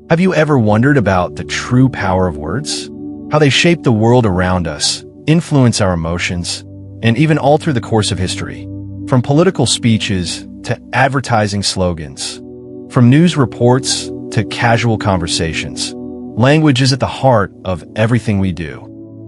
Have you ever wondered about the true power of words? How they shape the world around us, influence our emotions, and even alter the course of history? From political speeches to advertising slogans, from news reports to casual conversations, language is at the heart of everything we do.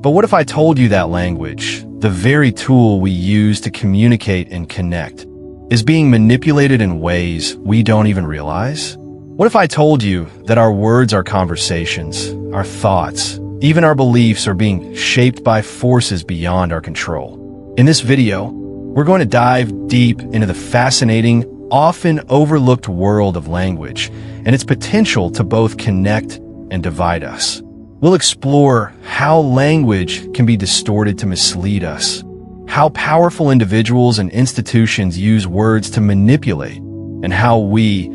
But what if I told you that language, the very tool we use to communicate and connect, is being manipulated in ways we don't even realize? What if I told you that our words, our conversations, our thoughts, even our beliefs are being shaped by forces beyond our control? In this video, we're going to dive deep into the fascinating, often overlooked world of language and its potential to both connect and divide us. We'll explore how language can be distorted to mislead us, how powerful individuals and institutions use words to manipulate, and how we,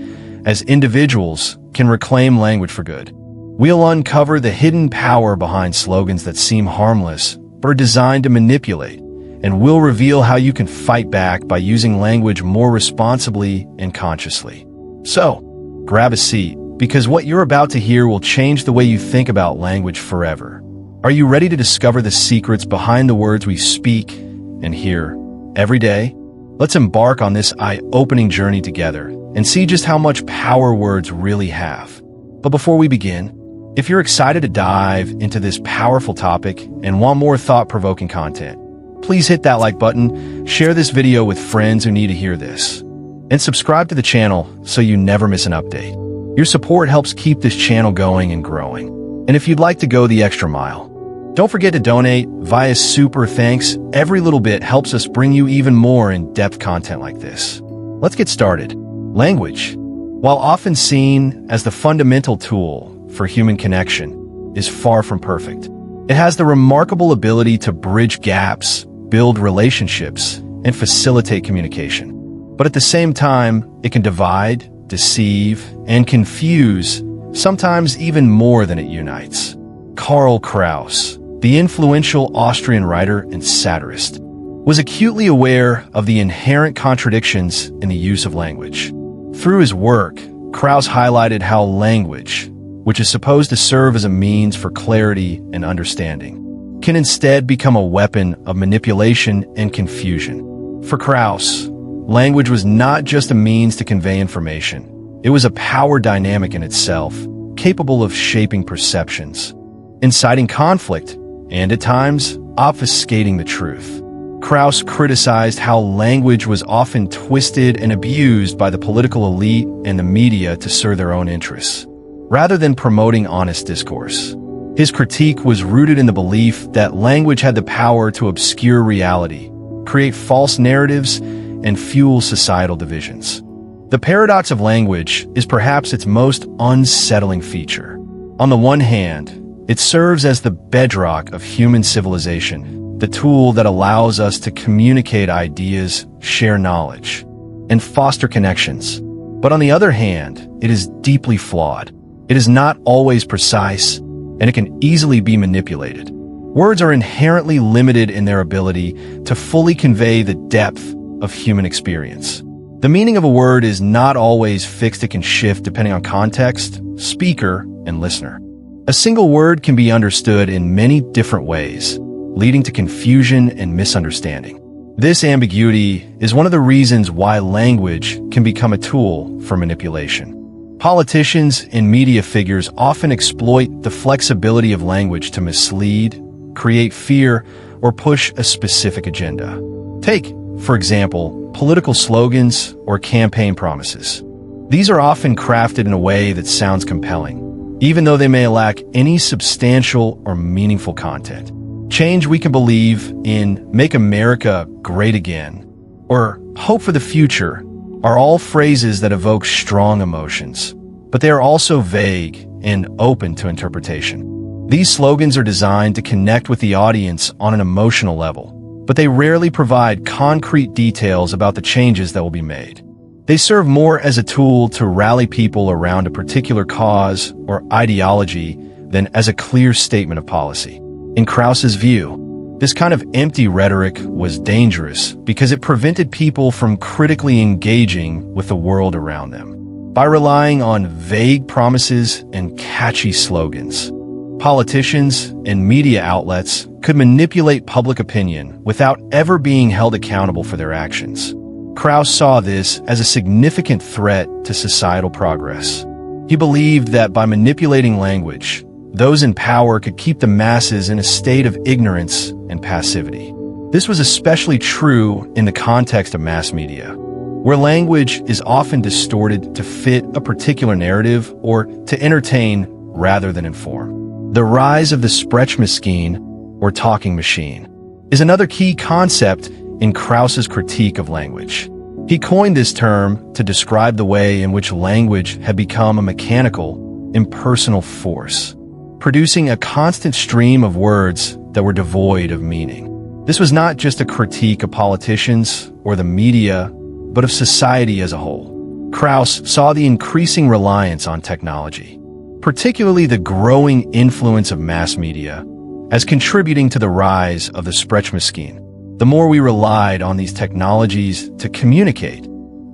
as individuals, can reclaim language for good. We'll uncover the hidden power behind slogans that seem harmless but are designed to manipulate, and we'll reveal how you can fight back by using language more responsibly and consciously. So, grab a seat, because what you're about to hear will change the way you think about language forever. Are you ready to discover the secrets behind the words we speak and hear every day? Let's embark on this eye-opening journey together and see just how much power words really have. But before we begin, if you're excited to dive into this powerful topic and want more thought-provoking content, please hit that like button, share this video with friends who need to hear this, and subscribe to the channel so you never miss an update. Your support helps keep this channel going and growing. And if you'd like to go the extra mile, don't forget to donate via Super Thanks. Every little bit helps us bring you even more in-depth content like this. Let's get started. Language, while often seen as the fundamental tool for human connection, is far from perfect. It has the remarkable ability to bridge gaps, build relationships, and facilitate communication. But at the same time, it can divide, deceive, and confuse, sometimes even more than it unites. Karl Kraus, the influential Austrian writer and satirist, was acutely aware of the inherent contradictions in the use of language. Through his work, Kraus highlighted how language, which is supposed to serve as a means for clarity and understanding, can instead become a weapon of manipulation and confusion. For Kraus, language was not just a means to convey information. It was a power dynamic in itself, capable of shaping perceptions, inciting conflict, and at times, obfuscating the truth. Kraus criticized how language was often twisted and abused by the political elite and the media to serve their own interests, rather than promoting honest discourse. His critique was rooted in the belief that language had the power to obscure reality, create false narratives, and fuel societal divisions. The paradox of language is perhaps its most unsettling feature. On the one hand, it serves as the bedrock of human civilization, the tool that allows us to communicate ideas, share knowledge, and foster connections. But on the other hand, it is deeply flawed. It is not always precise, and it can easily be manipulated. Words are inherently limited in their ability to fully convey the depth of human experience. The meaning of a word is not always fixed. It can shift depending on context, speaker, and listener. A single word can be understood in many different ways, leading to confusion and misunderstanding. This ambiguity is one of the reasons why language can become a tool for manipulation. Politicians and media figures often exploit the flexibility of language to mislead, create fear, or push a specific agenda. Take, for example, political slogans or campaign promises. These are often crafted in a way that sounds compelling, even though they may lack any substantial or meaningful content. Change we can believe in, make America great again, or hope for the future are all phrases that evoke strong emotions, but they are also vague and open to interpretation. These slogans are designed to connect with the audience on an emotional level, but they rarely provide concrete details about the changes that will be made. They serve more as a tool to rally people around a particular cause or ideology than as a clear statement of policy. In Kraus's view, this kind of empty rhetoric was dangerous because it prevented people from critically engaging with the world around them. by relying on vague promises and catchy slogans. Politicians and media outlets could manipulate public opinion without ever being held accountable for their actions. Kraus saw this as a significant threat to societal progress. He believed that by manipulating language, those in power could keep the masses in a state of ignorance and passivity. This was especially true in the context of mass media, where language is often distorted to fit a particular narrative or to entertain rather than inform. The rise of the Sprechmaschine, or talking machine, is another key concept in Kraus's critique of language. He coined this term to describe the way in which language had become a mechanical, impersonal force, producing a constant stream of words that were devoid of meaning. This was not just a critique of politicians or the media, but of society as a whole. Kraus saw the increasing reliance on technology, particularly the growing influence of mass media, as contributing to the rise of the Sprechmaschine. The more we relied on these technologies to communicate,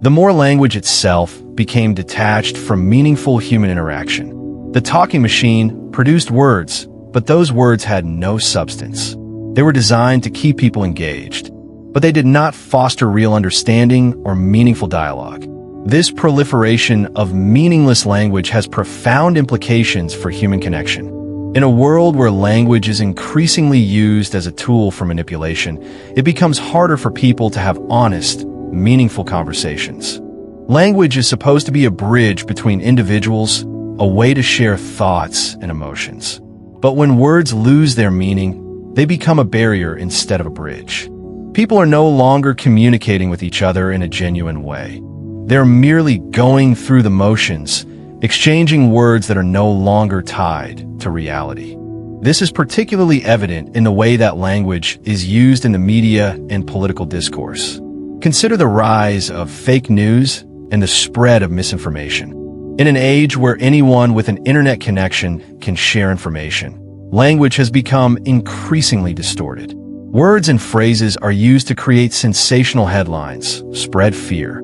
the more language itself became detached from meaningful human interaction. The talking machine produced words, but those words had no substance. They were designed to keep people engaged, but they did not foster real understanding or meaningful dialogue. This proliferation of meaningless language has profound implications for human connection. In a world where language is increasingly used as a tool for manipulation, it becomes harder for people to have honest, meaningful conversations. Language is supposed to be a bridge between individuals, a way to share thoughts and emotions. But when words lose their meaning, they become a barrier instead of a bridge. People are no longer communicating with each other in a genuine way. They're merely going through the motions, exchanging words that are no longer tied to reality. This is particularly evident in the way that language is used in the media and political discourse. Consider the rise of fake news and the spread of misinformation. In an age where anyone with an internet connection can share information, language has become increasingly distorted. Words and phrases are used to create sensational headlines, spread fear,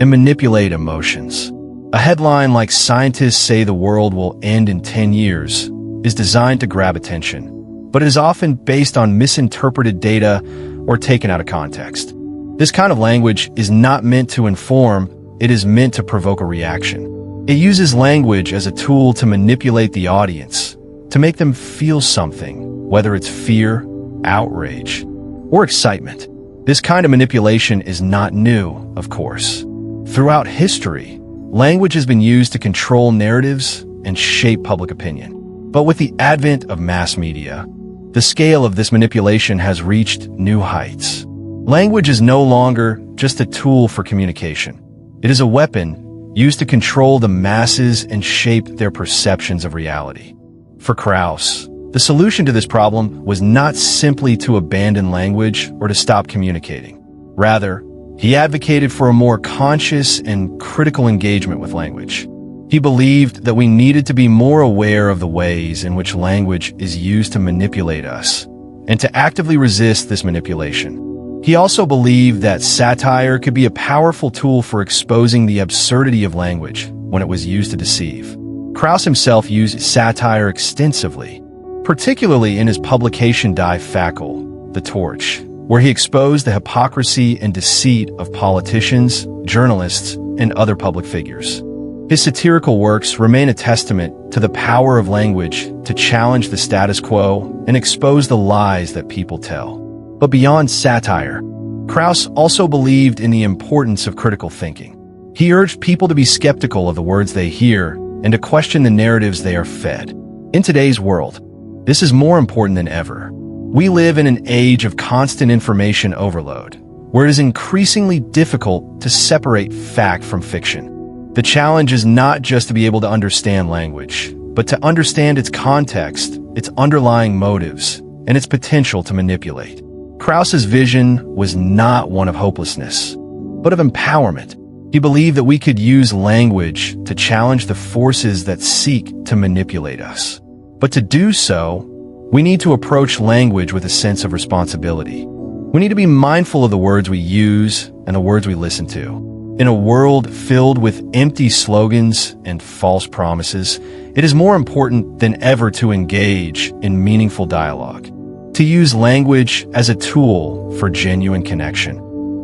and manipulate emotions. A headline like "Scientists say the world will end in 10 years" is designed to grab attention, but is often based on misinterpreted data or taken out of context. This kind of language is not meant to inform, it is meant to provoke a reaction. It uses language as a tool to manipulate the audience, to make them feel something, whether it's fear, outrage, or excitement. This kind of manipulation is not new, of course. Throughout history, language has been used to control narratives and shape public opinion. But with the advent of mass media, the scale of this manipulation has reached new heights. Language is no longer just a tool for communication. It is a weapon used to control the masses and shape their perceptions of reality. For Kraus, the solution to this problem was not simply to abandon language or to stop communicating. Rather, he advocated for a more conscious and critical engagement with language. He believed that we needed to be more aware of the ways in which language is used to manipulate us, and to actively resist this manipulation. He also believed that satire could be a powerful tool for exposing the absurdity of language when it was used to deceive. Kraus himself used satire extensively, particularly in his publication Die Fackel, The Torch, where he exposed the hypocrisy and deceit of politicians, journalists, and other public figures. His satirical works remain a testament to the power of language to challenge the status quo and expose the lies that people tell. But beyond satire, Kraus also believed in the importance of critical thinking. He urged people to be skeptical of the words they hear and to question the narratives they are fed. In today's world, this is more important than ever. We live in an age of constant information overload, where it is increasingly difficult to separate fact from fiction. The challenge is not just to be able to understand language, but to understand its context, its underlying motives, and its potential to manipulate. Kraus's vision was not one of hopelessness, but of empowerment. He believed that we could use language to challenge the forces that seek to manipulate us. But to do so, we need to approach language with a sense of responsibility. We need to be mindful of the words we use and the words we listen to. In a world filled with empty slogans and false promises, it is more important than ever to engage in meaningful dialogue, to use language as a tool for genuine connection,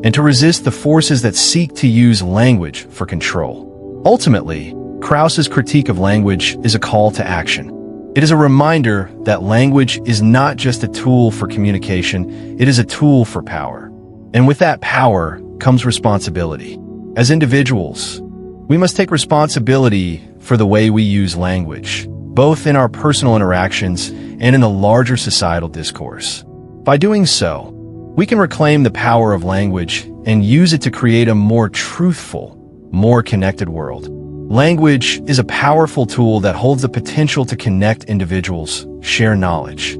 and to resist the forces that seek to use language for control. Ultimately, Kraus's critique of language is a call to action. It is a reminder that language is not just a tool for communication, it is a tool for power. And with that power comes responsibility. As individuals, we must take responsibility for the way we use language, both in our personal interactions and in the larger societal discourse. By doing so, we can reclaim the power of language and use it to create a more truthful, more connected world. Language is a powerful tool that holds the potential to connect individuals, share knowledge,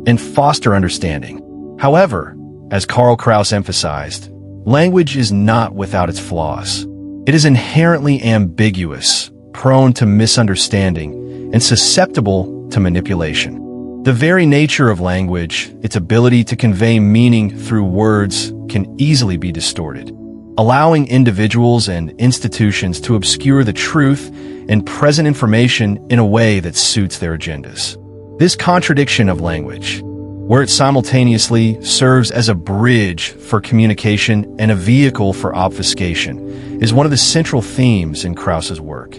and foster understanding. However, as Karl Kraus emphasized, language is not without its flaws. It is inherently ambiguous, prone to misunderstanding, and susceptible to manipulation. The very nature of language, its ability to convey meaning through words, can easily be distorted, allowing individuals and institutions to obscure the truth and present information in a way that suits their agendas. This contradiction of language, where it simultaneously serves as a bridge for communication and a vehicle for obfuscation, is one of the central themes in Kraus's work.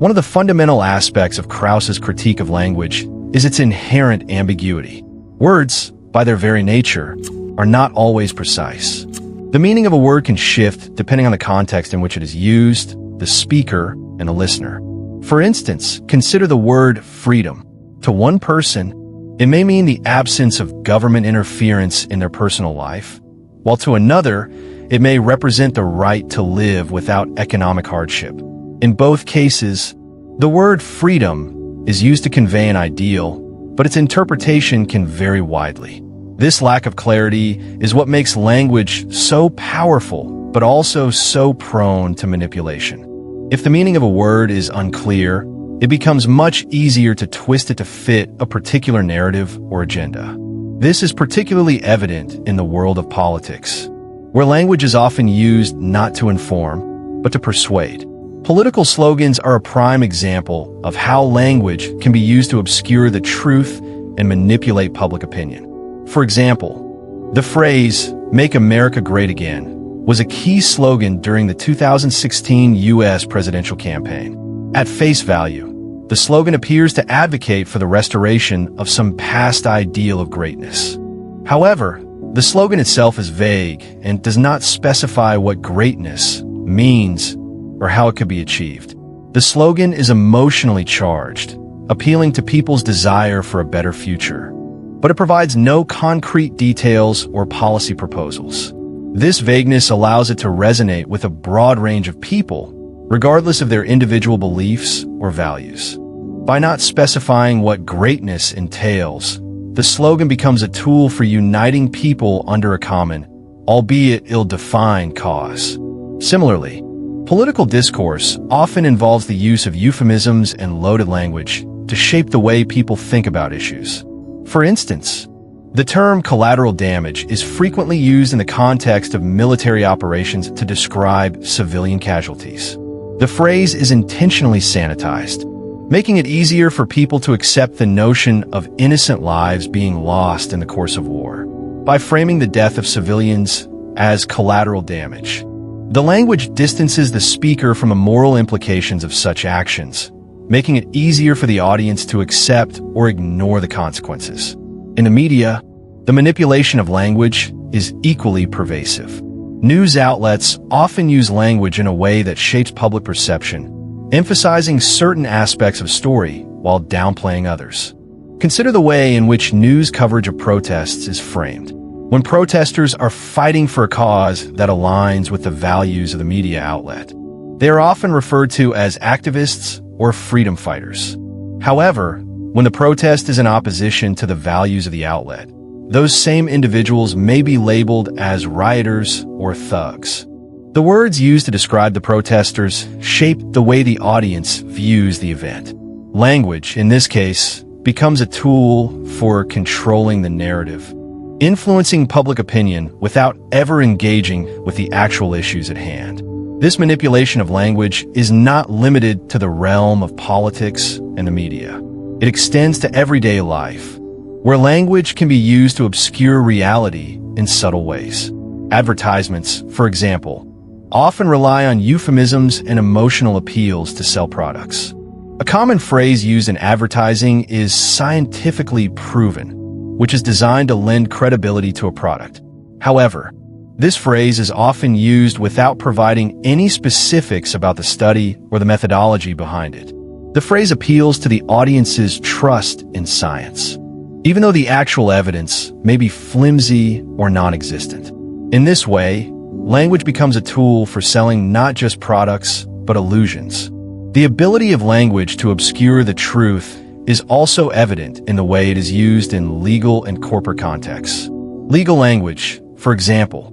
One of the fundamental aspects of Kraus's critique of language is its inherent ambiguity. Words, by their very nature, are not always precise. The meaning of a word can shift depending on the context in which it is used, the speaker, and the listener. For instance, consider the word freedom. To one person, it may mean the absence of government interference in their personal life, while to another, it may represent the right to live without economic hardship. In both cases, the word freedom is used to convey an ideal, but its interpretation can vary widely. This lack of clarity is what makes language so powerful, but also so prone to manipulation. If the meaning of a word is unclear, it becomes much easier to twist it to fit a particular narrative or agenda. This is particularly evident in the world of politics, where language is often used not to inform, but to persuade. Political slogans are a prime example of how language can be used to obscure the truth and manipulate public opinion. For example, the phrase, "Make America Great Again," was a key slogan during the 2016 U.S. presidential campaign. At face value, the slogan appears to advocate for the restoration of some past ideal of greatness. However, the slogan itself is vague and does not specify what greatness means or how it could be achieved. The slogan is emotionally charged, appealing to people's desire for a better future, but it provides no concrete details or policy proposals. This vagueness allows it to resonate with a broad range of people, regardless of their individual beliefs or values. By not specifying what greatness entails, the slogan becomes a tool for uniting people under a common, albeit ill-defined cause. Similarly, political discourse often involves the use of euphemisms and loaded language to shape the way people think about issues. For instance, the term collateral damage is frequently used in the context of military operations to describe civilian casualties. The phrase is intentionally sanitized, making it easier for people to accept the notion of innocent lives being lost in the course of war. By framing the death of civilians as collateral damage, the language distances the speaker from the moral implications of such actions, making it easier for the audience to accept or ignore the consequences. In the media, the manipulation of language is equally pervasive. News outlets often use language in a way that shapes public perception, emphasizing certain aspects of story while downplaying others. Consider the way in which news coverage of protests is framed. When protesters are fighting for a cause that aligns with the values of the media outlet, they are often referred to as activists or freedom fighters. However, when the protest is in opposition to the values of the outlet, those same individuals may be labeled as rioters or thugs. The words used to describe the protesters shape the way the audience views the event. Language, in this case, becomes a tool for controlling the narrative, influencing public opinion without ever engaging with the actual issues at hand. This manipulation of language is not limited to the realm of politics and the media. It extends to everyday life, where language can be used to obscure reality in subtle ways. Advertisements, for example, often rely on euphemisms and emotional appeals to sell products. A common phrase used in advertising is scientifically proven, which is designed to lend credibility to a product. However, this phrase is often used without providing any specifics about the study or the methodology behind it. The phrase appeals to the audience's trust in science, even though the actual evidence may be flimsy or non-existent. In this way, language becomes a tool for selling not just products, but illusions. The ability of language to obscure the truth is also evident in the way it is used in legal and corporate contexts. Legal language, for example,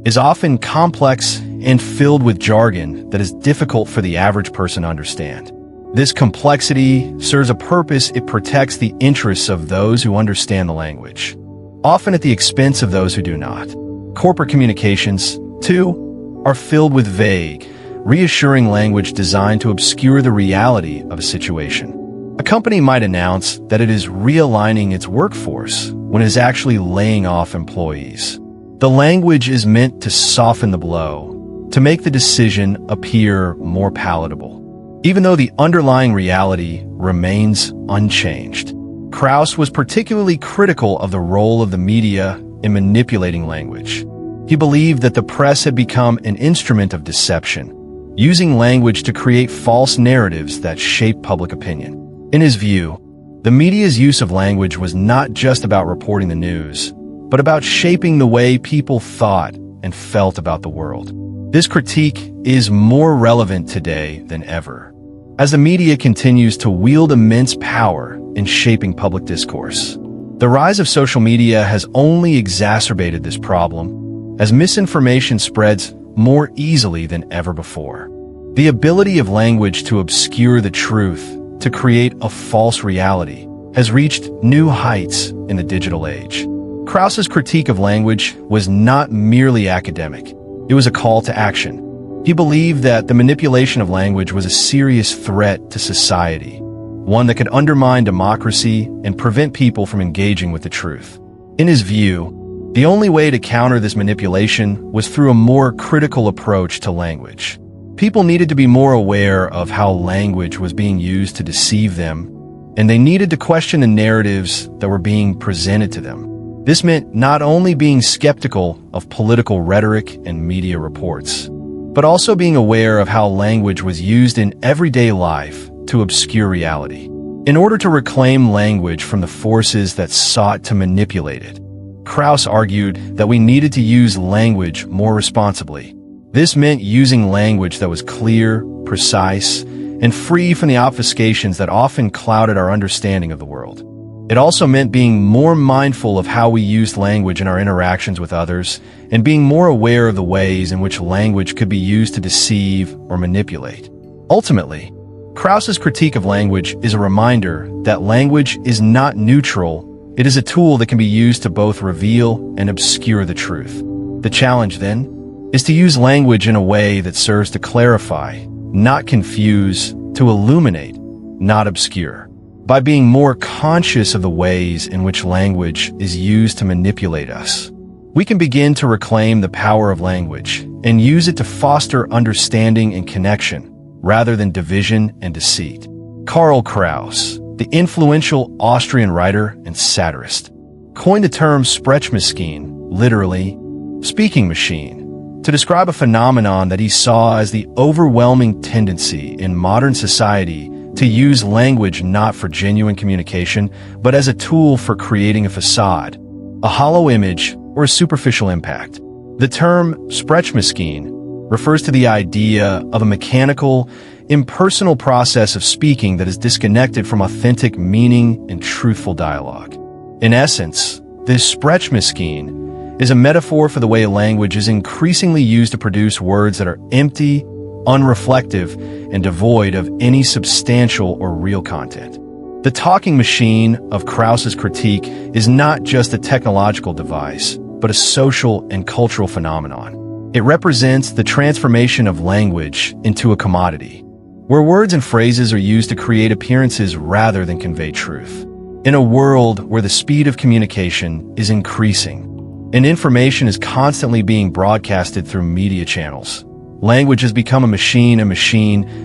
is often complex and filled with jargon that is difficult for the average person to understand. This complexity serves a purpose. It protects the interests of those who understand the language, often at the expense of those who do not. Corporate communications, too, are filled with vague, reassuring language designed to obscure the reality of a situation. A company might announce that it is realigning its workforce when it is actually laying off employees. The language is meant to soften the blow, to make the decision appear more palatable, even though the underlying reality remains unchanged. Kraus was particularly critical of the role of the media in manipulating language. He believed that the press had become an instrument of deception, using language to create false narratives that shape public opinion. In his view, the media's use of language was not just about reporting the news, but about shaping the way people thought and felt about the world. This critique is more relevant today than ever, as the media continues to wield immense power in shaping public discourse. The rise of social media has only exacerbated this problem, as misinformation spreads more easily than ever before. The ability of language to obscure the truth, to create a false reality, has reached new heights in the digital age. Kraus's critique of language was not merely academic. It was a call to action. He believed that the manipulation of language was a serious threat to society, one that could undermine democracy and prevent people from engaging with the truth. In his view, the only way to counter this manipulation was through a more critical approach to language. People needed to be more aware of how language was being used to deceive them, and they needed to question the narratives that were being presented to them. This meant not only being skeptical of political rhetoric and media reports, but also being aware of how language was used in everyday life to obscure reality. In order to reclaim language from the forces that sought to manipulate it, Kraus argued that we needed to use language more responsibly. This meant using language that was clear, precise, and free from the obfuscations that often clouded our understanding of the world. It also meant being more mindful of how we used language in our interactions with others, and being more aware of the ways in which language could be used to deceive or manipulate. Ultimately, Kraus's critique of language is a reminder that language is not neutral. It is a tool that can be used to both reveal and obscure the truth. The challenge, then, is to use language in a way that serves to clarify, not confuse, to illuminate, not obscure. By being more conscious of the ways in which language is used to manipulate us, we can begin to reclaim the power of language and use it to foster understanding and connection, rather than division and deceit. Karl Kraus, the influential Austrian writer and satirist, coined the term Sprechmaschine, literally, speaking machine, to describe a phenomenon that he saw as the overwhelming tendency in modern society to use language not for genuine communication, but as a tool for creating a facade, a hollow image, or a superficial impact. The term Sprechmaschine refers to the idea of a mechanical, impersonal process of speaking that is disconnected from authentic meaning and truthful dialogue. In essence, this Sprechmaschine is a metaphor for the way language is increasingly used to produce words that are empty, unreflective, and devoid of any substantial or real content. The talking machine of Kraus's critique is not just a technological device, but a social and cultural phenomenon. It represents the transformation of language into a commodity, where words and phrases are used to create appearances rather than convey truth. In a world where the speed of communication is increasing and information is constantly being broadcasted through media channels, language has become a machine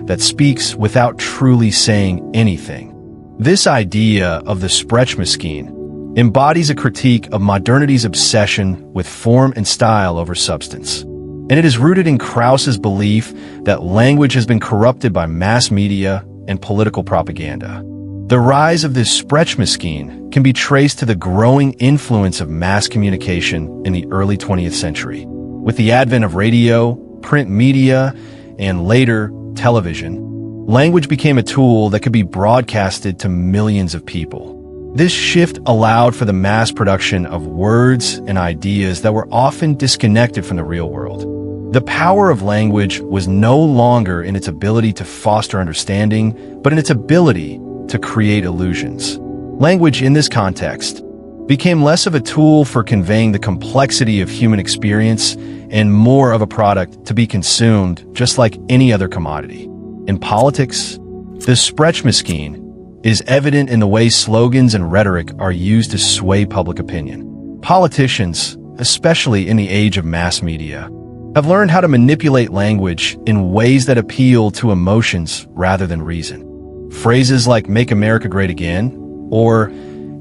that speaks without truly saying anything. This idea of the Sprechmaschine embodies a critique of modernity's obsession with form and style over substance. And it is rooted in Kraus's belief that language has been corrupted by mass media and political propaganda. The rise of this Sprechmaschine can be traced to the growing influence of mass communication in the early 20th century. With the advent of radio, print media, and later, television, language became a tool that could be broadcasted to millions of people. This shift allowed for the mass production of words and ideas that were often disconnected from the real world. The power of language was no longer in its ability to foster understanding, but in its ability to create illusions. Language in this context became less of a tool for conveying the complexity of human experience and more of a product to be consumed just like any other commodity. In politics, the Sprechmaschine is evident in the way slogans and rhetoric are used to sway public opinion. Politicians, especially in the age of mass media, have learned how to manipulate language in ways that appeal to emotions rather than reason. Phrases like "Make America Great Again" or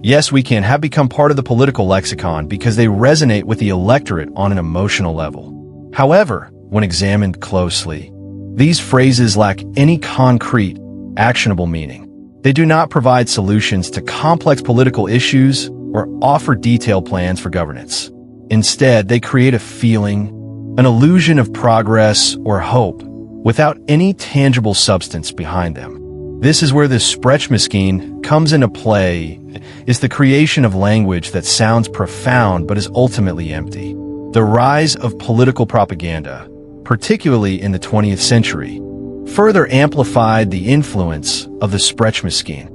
"Yes, we can" have become part of the political lexicon because they resonate with the electorate on an emotional level. However, when examined closely, these phrases lack any concrete, actionable meaning. They do not provide solutions to complex political issues or offer detailed plans for governance. Instead, they create a feeling, an illusion of progress or hope, without any tangible substance behind them. This is where the Sprechmaschine comes into play, is the creation of language that sounds profound but is ultimately empty. The rise of political propaganda, particularly in the 20th century, further amplified the influence of the Sprechmaschine.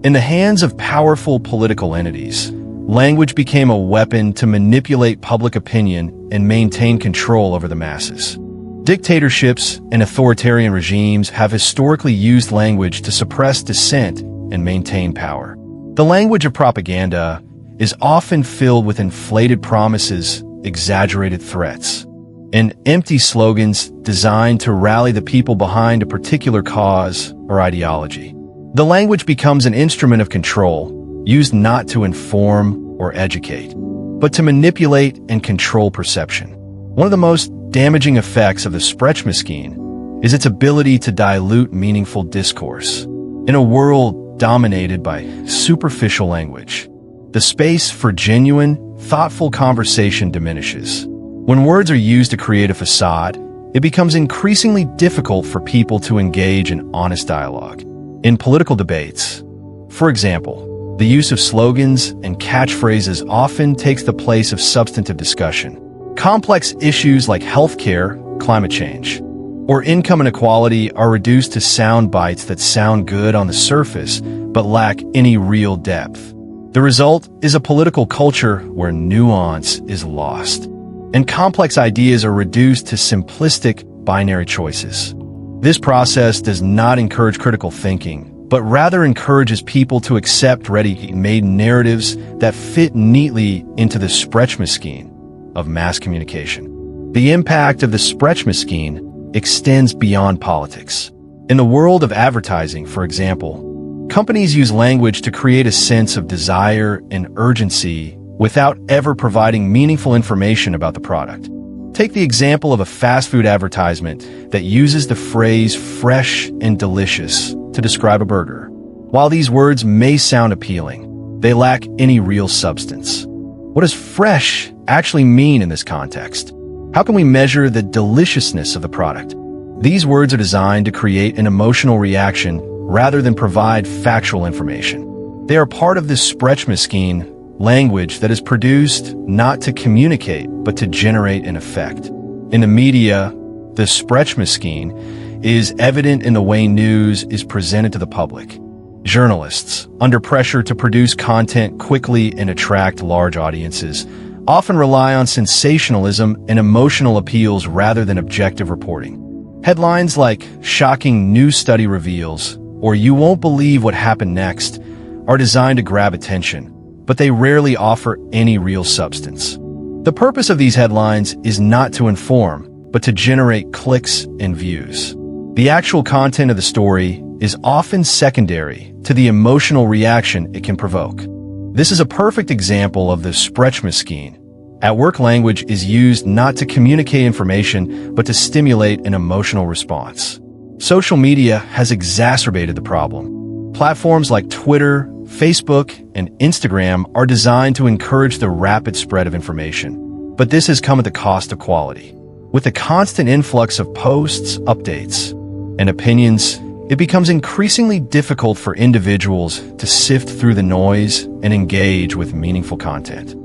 In the hands of powerful political entities, language became a weapon to manipulate public opinion and maintain control over the masses. Dictatorships and authoritarian regimes have historically used language to suppress dissent and maintain power. The language of propaganda is often filled with inflated promises, exaggerated threats, and empty slogans designed to rally the people behind a particular cause or ideology. The language becomes an instrument of control, used not to inform or educate, but to manipulate and control perception. One of the most damaging effects of the Sprechmaschine is its ability to dilute meaningful discourse. In a world dominated by superficial language, the space for genuine, thoughtful conversation diminishes. When words are used to create a facade, it becomes increasingly difficult for people to engage in honest dialogue. In political debates, for example, the use of slogans and catchphrases often takes the place of substantive discussion. Complex issues like healthcare, climate change, or income inequality are reduced to sound bites that sound good on the surface but lack any real depth. The result is a political culture where nuance is lost, and complex ideas are reduced to simplistic, binary choices. This process does not encourage critical thinking, but rather encourages people to accept ready-made narratives that fit neatly into the Sprechmaschine of mass communication. The impact of the Sprechmaschine extends beyond politics. In the world of advertising, for example, companies use language to create a sense of desire and urgency without ever providing meaningful information about the product. Take the example of a fast food advertisement that uses the phrase "fresh and delicious" to describe a burger. While these words may sound appealing, they lack any real substance. What does fresh actually mean in this context? How can we measure the deliciousness of the product? These words are designed to create an emotional reaction rather than provide factual information. They are part of this Sprechmaschine language that is produced not to communicate, but to generate an effect. In the media, the Sprechmaschine is evident in the way news is presented to the public. Journalists, under pressure to produce content quickly and attract large audiences, often rely on sensationalism and emotional appeals rather than objective reporting. Headlines like "Shocking New Study Reveals" or "You Won't Believe What Happened Next" are designed to grab attention, but they rarely offer any real substance. The purpose of these headlines is not to inform, but to generate clicks and views. The actual content of the story is often secondary to the emotional reaction it can provoke. This is a perfect example of the Sprechmaschine. At work, language is used not to communicate information, but to stimulate an emotional response. Social media has exacerbated the problem. Platforms like Twitter, Facebook, and Instagram are designed to encourage the rapid spread of information, but this has come at the cost of quality. With the constant influx of posts, updates, and opinions, it becomes increasingly difficult for individuals to sift through the noise and engage with meaningful content.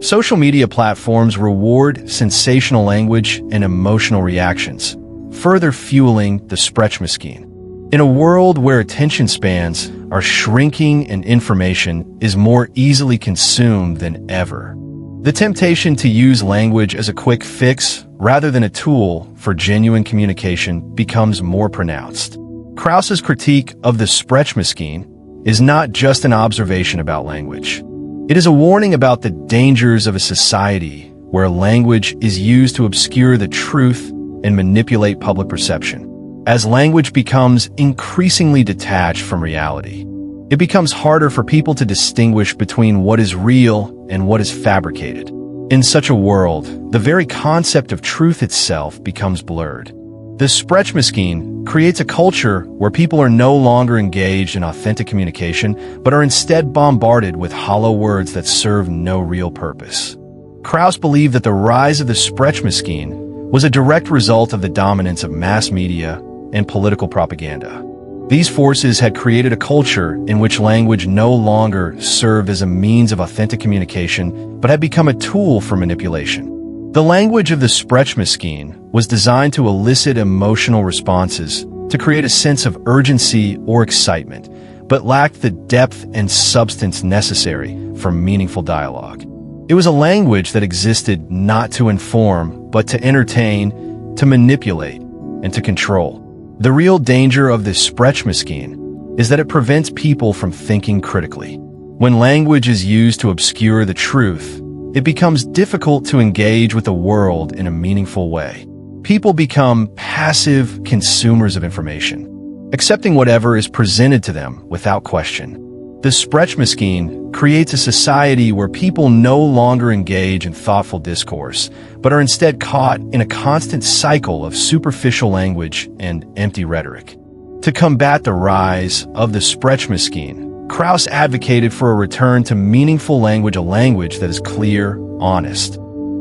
Social media platforms reward sensational language and emotional reactions, further fueling the Sprechmaschine. In a world where attention spans are shrinking and information is more easily consumed than ever, the temptation to use language as a quick fix rather than a tool for genuine communication becomes more pronounced. Kraus's critique of the Sprechmaschine is not just an observation about language. It is a warning about the dangers of a society where language is used to obscure the truth and manipulate public perception. As language becomes increasingly detached from reality, it becomes harder for people to distinguish between what is real and what is fabricated. In such a world, the very concept of truth itself becomes blurred. The Sprechmaschine creates a culture where people are no longer engaged in authentic communication, but are instead bombarded with hollow words that serve no real purpose. Kraus believed that the rise of the Sprechmaschine was a direct result of the dominance of mass media and political propaganda. These forces had created a culture in which language no longer served as a means of authentic communication, but had become a tool for manipulation. The language of the Sprechmaschine was designed to elicit emotional responses, to create a sense of urgency or excitement, but lacked the depth and substance necessary for meaningful dialogue. It was a language that existed not to inform, but to entertain, to manipulate, and to control. The real danger of the Sprechmaschine is that it prevents people from thinking critically. When language is used to obscure the truth, it becomes difficult to engage with the world in a meaningful way. People become passive consumers of information, accepting whatever is presented to them without question. The Sprechmaschine creates a society where people no longer engage in thoughtful discourse, but are instead caught in a constant cycle of superficial language and empty rhetoric. To combat the rise of the Sprechmaschine, Kraus advocated for a return to meaningful language, a language that is clear, honest,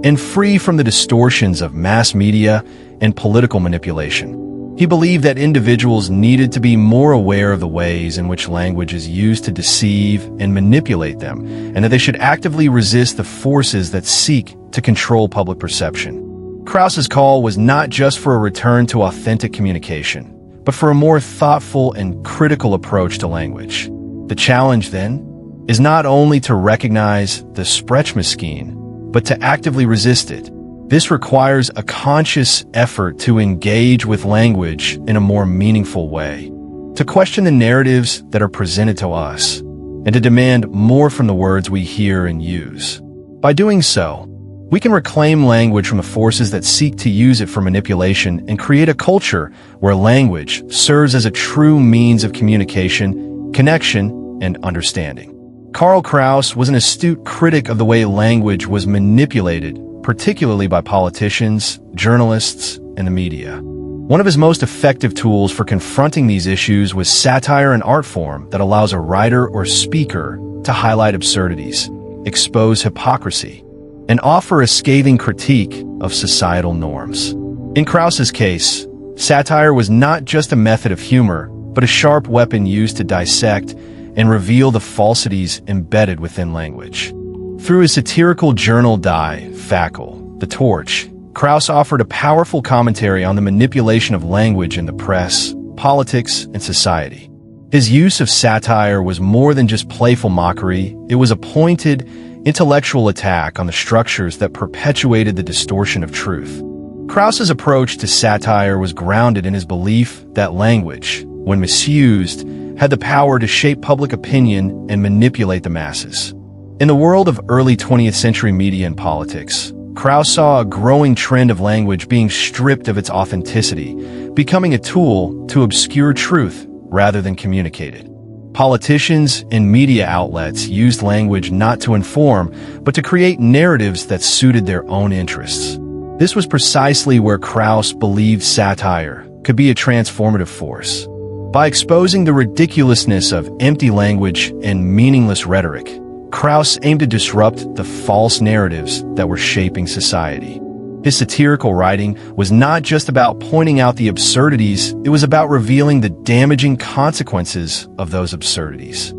and free from the distortions of mass media and political manipulation. He believed that individuals needed to be more aware of the ways in which language is used to deceive and manipulate them, and that they should actively resist the forces that seek to control public perception. Kraus's call was not just for a return to authentic communication, but for a more thoughtful and critical approach to language. The challenge, then, is not only to recognize the Sprechmaschine, but to actively resist it. This requires a conscious effort to engage with language in a more meaningful way, to question the narratives that are presented to us, and to demand more from the words we hear and use. By doing so, we can reclaim language from the forces that seek to use it for manipulation and create a culture where language serves as a true means of communication, connection, and understanding. Karl Kraus was an astute critic of the way language was manipulated, particularly by politicians, journalists, and the media. One of his most effective tools for confronting these issues was satire, an art form that allows a writer or speaker to highlight absurdities, expose hypocrisy, and offer a scathing critique of societal norms. In Kraus's case, satire was not just a method of humor, but a sharp weapon used to dissect and reveal the falsities embedded within language. Through his satirical journal Die Fackel, The Torch, Kraus offered a powerful commentary on the manipulation of language in the press, politics, and society. His use of satire was more than just playful mockery. It was a pointed, intellectual attack on the structures that perpetuated the distortion of truth. Kraus's approach to satire was grounded in his belief that language, when misused, had the power to shape public opinion and manipulate the masses. In the world of early 20th century media and politics, Kraus saw a growing trend of language being stripped of its authenticity, becoming a tool to obscure truth rather than communicate it. Politicians and media outlets used language not to inform, but to create narratives that suited their own interests. This was precisely where Kraus believed satire could be a transformative force. By exposing the ridiculousness of empty language and meaningless rhetoric, Kraus aimed to disrupt the false narratives that were shaping society. His satirical writing was not just about pointing out the absurdities, it was about revealing the damaging consequences of those absurdities.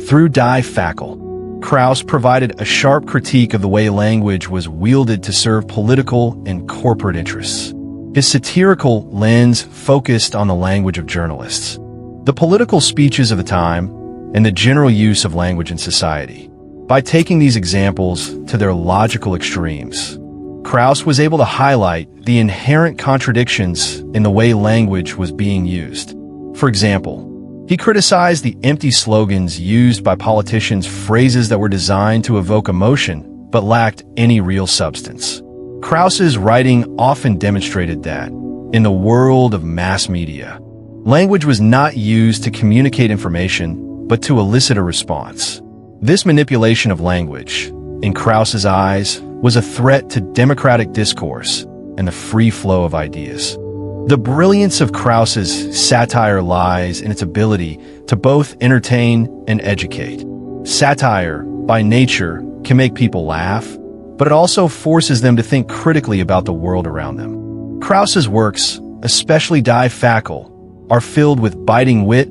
Through Die Fackel, Kraus provided a sharp critique of the way language was wielded to serve political and corporate interests. His satirical lens focused on the language of journalists, the political speeches of the time, and the general use of language in society. By taking these examples to their logical extremes, Kraus was able to highlight the inherent contradictions in the way language was being used. For example, he criticized the empty slogans used by politicians, phrases that were designed to evoke emotion but lacked any real substance. Kraus's writing often demonstrated that, in the world of mass media, language was not used to communicate information but to elicit a response. This manipulation of language, in Kraus's eyes, was a threat to democratic discourse and the free flow of ideas. The brilliance of Kraus's satire lies in its ability to both entertain and educate. Satire, by nature, can make people laugh, but it also forces them to think critically about the world around them. Kraus's works, especially Die Fackel, are filled with biting wit,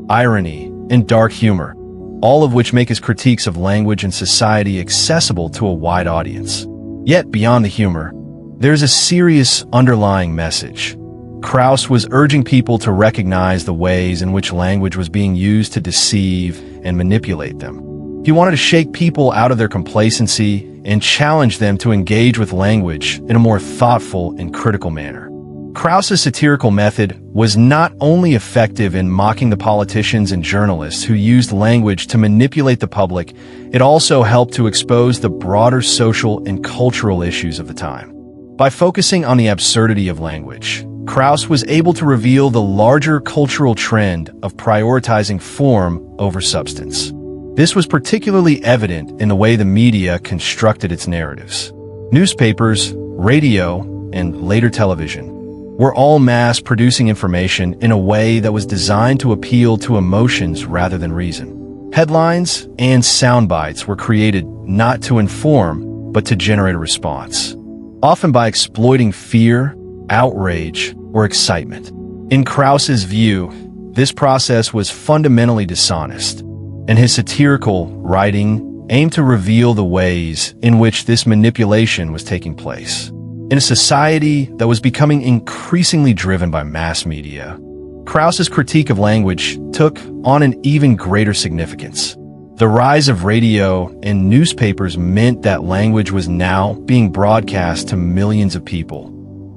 irony, and dark humor, all of which make his critiques of language and society accessible to a wide audience. Yet, beyond the humor, there's a serious underlying message. Kraus was urging people to recognize the ways in which language was being used to deceive and manipulate them. He wanted to shake people out of their complacency and challenge them to engage with language in a more thoughtful and critical manner. Kraus's satirical method was not only effective in mocking the politicians and journalists who used language to manipulate the public, it also helped to expose the broader social and cultural issues of the time. By focusing on the absurdity of language, Kraus was able to reveal the larger cultural trend of prioritizing form over substance. This was particularly evident in the way the media constructed its narratives. Newspapers, radio, and later television were all mass-producing information in a way that was designed to appeal to emotions rather than reason. Headlines and soundbites were created not to inform, but to generate a response, often by exploiting fear, outrage, or excitement. In Kraus's view, this process was fundamentally dishonest, and his satirical writing aimed to reveal the ways in which this manipulation was taking place. In a society that was becoming increasingly driven by mass media, Kraus's critique of language took on an even greater significance. The rise of radio and newspapers meant that language was now being broadcast to millions of people,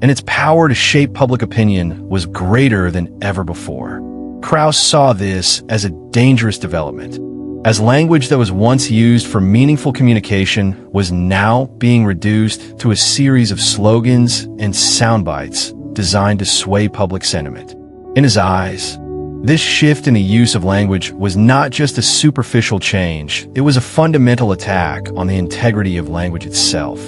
and its power to shape public opinion was greater than ever before. Kraus saw this as a dangerous development, as language that was once used for meaningful communication was now being reduced to a series of slogans and soundbites designed to sway public sentiment. In his eyes, this shift in the use of language was not just a superficial change, it was a fundamental attack on the integrity of language itself.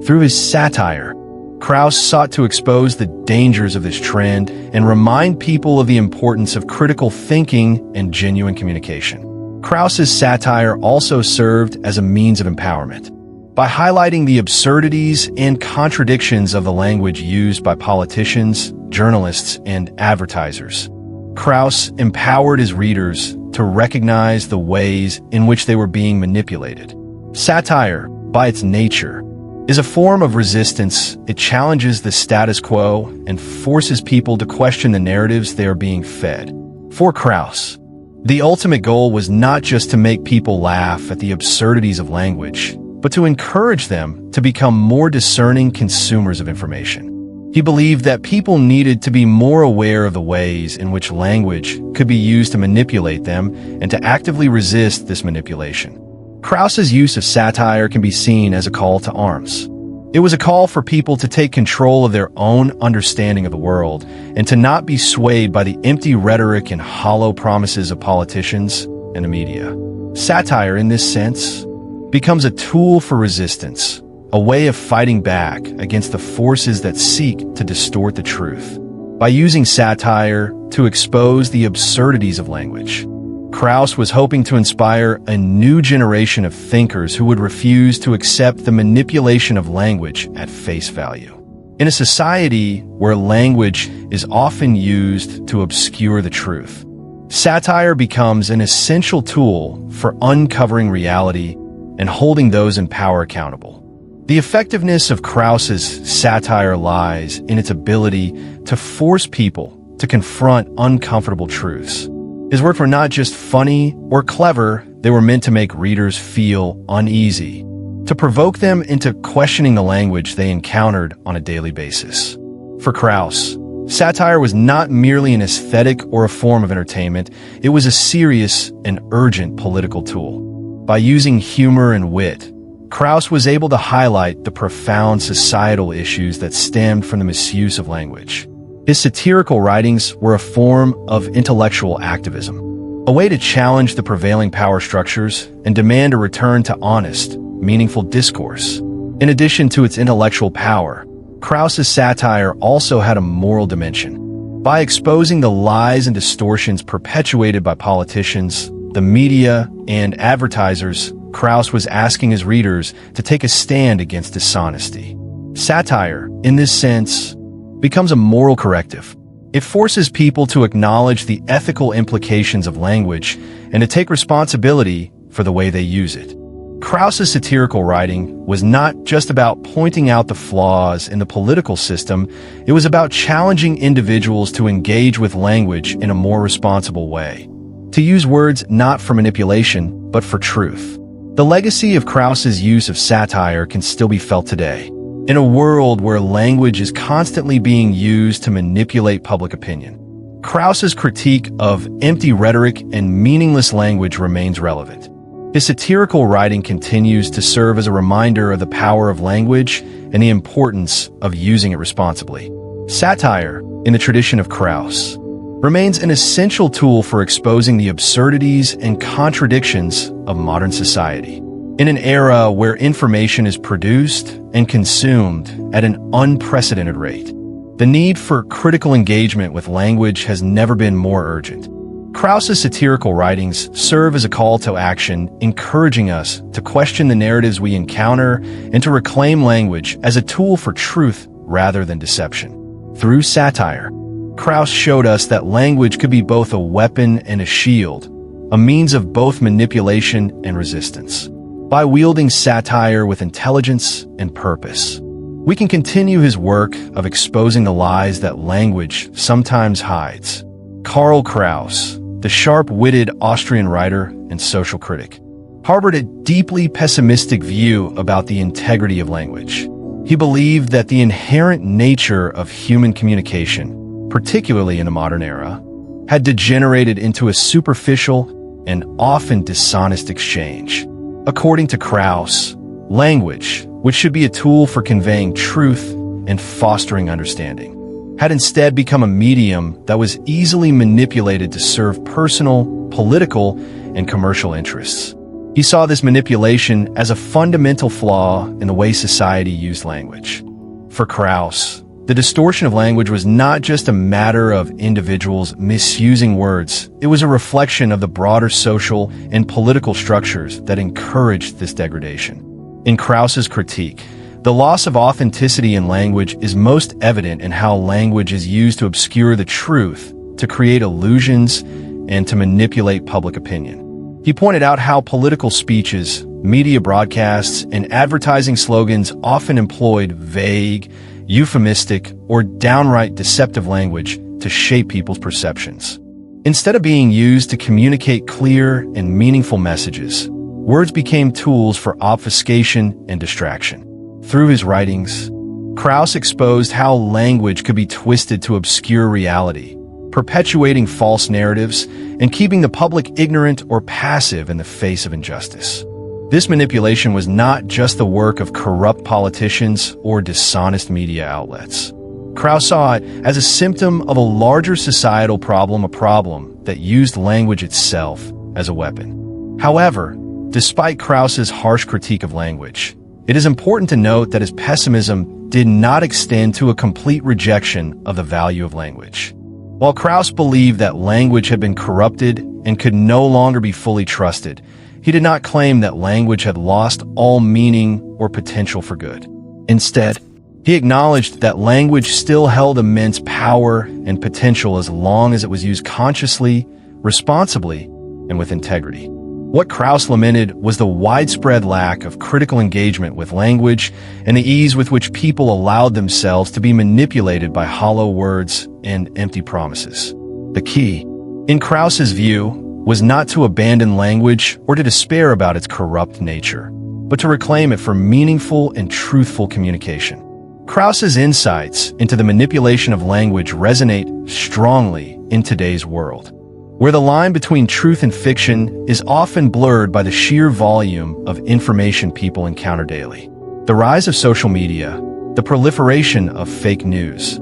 Through his satire, Kraus sought to expose the dangers of this trend and remind people of the importance of critical thinking and genuine communication. Kraus's satire also served as a means of empowerment. By highlighting the absurdities and contradictions of the language used by politicians, journalists, and advertisers, Kraus empowered his readers to recognize the ways in which they were being manipulated. Satire, by its nature, is a form of resistance. It challenges the status quo and forces people to question the narratives they are being fed. For Kraus, the ultimate goal was not just to make people laugh at the absurdities of language, but but to encourage them to become more discerning consumers of information. He believed that people needed to be more aware of the ways in which language could be used to manipulate them and to actively resist this manipulation. Kraus's use of satire can be seen as a call to arms. It was a call for people to take control of their own understanding of the world and to not be swayed by the empty rhetoric and hollow promises of politicians and the media. Satire, in this sense, becomes a tool for resistance, a way of fighting back against the forces that seek to distort the truth. By using satire to expose the absurdities of language, Kraus was hoping to inspire a new generation of thinkers who would refuse to accept the manipulation of language at face value. In a society where language is often used to obscure the truth, satire becomes an essential tool for uncovering reality and holding those in power accountable. The effectiveness of Kraus's satire lies in its ability to force people to confront uncomfortable truths. His words were not just funny or clever, they were meant to make readers feel uneasy, to provoke them into questioning the language they encountered on a daily basis. For Kraus, satire was not merely an aesthetic or a form of entertainment, it was a serious and urgent political tool. By using humor and wit, Kraus was able to highlight the profound societal issues that stemmed from the misuse of language. His satirical writings were a form of intellectual activism, a way to challenge the prevailing power structures and demand a return to honest, meaningful discourse. In addition to its intellectual power, Kraus's satire also had a moral dimension. By exposing the lies and distortions perpetuated by politicians, the media, and advertisers, Kraus was asking his readers to take a stand against dishonesty. Satire, in this sense, becomes a moral corrective. It forces people to acknowledge the ethical implications of language and to take responsibility for the way they use it. Kraus's satirical writing was not just about pointing out the flaws in the political system, it was about challenging individuals to engage with language in a more responsible way, to use words not for manipulation, but for truth. The legacy of Kraus's use of satire can still be felt today. In a world where language is constantly being used to manipulate public opinion, Kraus's critique of empty rhetoric and meaningless language remains relevant. His satirical writing continues to serve as a reminder of the power of language and the importance of using it responsibly. Satire, in the tradition of Kraus, remains an essential tool for exposing the absurdities and contradictions of modern society. In an era where information is produced and consumed at an unprecedented rate, the need for critical engagement with language has never been more urgent. Kraus's satirical writings serve as a call to action, encouraging us to question the narratives we encounter and to reclaim language as a tool for truth rather than deception. Through satire, Kraus showed us that language could be both a weapon and a shield, a means of both manipulation and resistance. By wielding satire with intelligence and purpose, we can continue his work of exposing the lies that language sometimes hides. Karl Kraus, the sharp-witted Austrian writer and social critic, harbored a deeply pessimistic view about the integrity of language. He believed that the inherent nature of human communication, particularly in the modern era, had degenerated into a superficial and often dishonest exchange. According to Kraus, language, which should be a tool for conveying truth and fostering understanding, had instead become a medium that was easily manipulated to serve personal, political, and commercial interests. He saw this manipulation as a fundamental flaw in the way society used language. For Kraus, the distortion of language was not just a matter of individuals misusing words, it was a reflection of the broader social and political structures that encouraged this degradation. In Kraus's critique, the loss of authenticity in language is most evident in how language is used to obscure the truth, to create illusions, and to manipulate public opinion. He pointed out how political speeches, media broadcasts, and advertising slogans often employed vague, euphemistic, or downright deceptive language to shape people's perceptions. Instead of being used to communicate clear and meaningful messages, words became tools for obfuscation and distraction. Through his writings, Kraus exposed how language could be twisted to obscure reality, perpetuating false narratives and keeping the public ignorant or passive in the face of injustice. This manipulation was not just the work of corrupt politicians or dishonest media outlets. Kraus saw it as a symptom of a larger societal problem, a problem that used language itself as a weapon. However, despite Kraus's harsh critique of language, it is important to note that his pessimism did not extend to a complete rejection of the value of language. While Kraus believed that language had been corrupted and could no longer be fully trusted, he did not claim that language had lost all meaning or potential for good. Instead, he acknowledged that language still held immense power and potential as long as it was used consciously, responsibly, and with integrity. What Kraus lamented was the widespread lack of critical engagement with language and the ease with which people allowed themselves to be manipulated by hollow words and empty promises. The key, in Kraus's view, was not to abandon language or to despair about its corrupt nature, but to reclaim it for meaningful and truthful communication. Kraus's insights into the manipulation of language resonate strongly in today's world, where the line between truth and fiction is often blurred by the sheer volume of information people encounter daily. The rise of social media, the proliferation of fake news,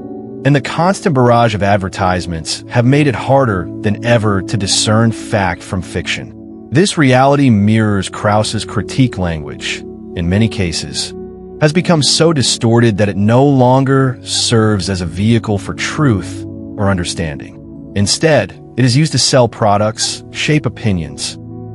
and the constant barrage of advertisements have made it harder than ever to discern fact from fiction. This reality mirrors Kraus's critique. Language, in many cases, has become so distorted that it no longer serves as a vehicle for truth or understanding. Instead, it is used to sell products, shape opinions,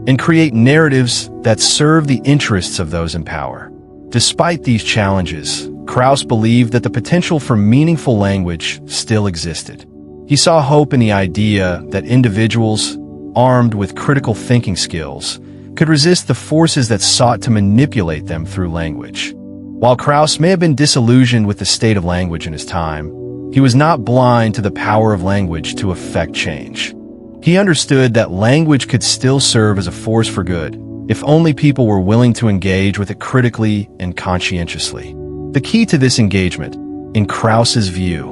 and create narratives that serve the interests of those in power. Despite these challenges, Kraus believed that the potential for meaningful language still existed. He saw hope in the idea that individuals, armed with critical thinking skills, could resist the forces that sought to manipulate them through language. While Kraus may have been disillusioned with the state of language in his time, he was not blind to the power of language to effect change. He understood that language could still serve as a force for good, if only people were willing to engage with it critically and conscientiously. The key to this engagement, in Kraus's view,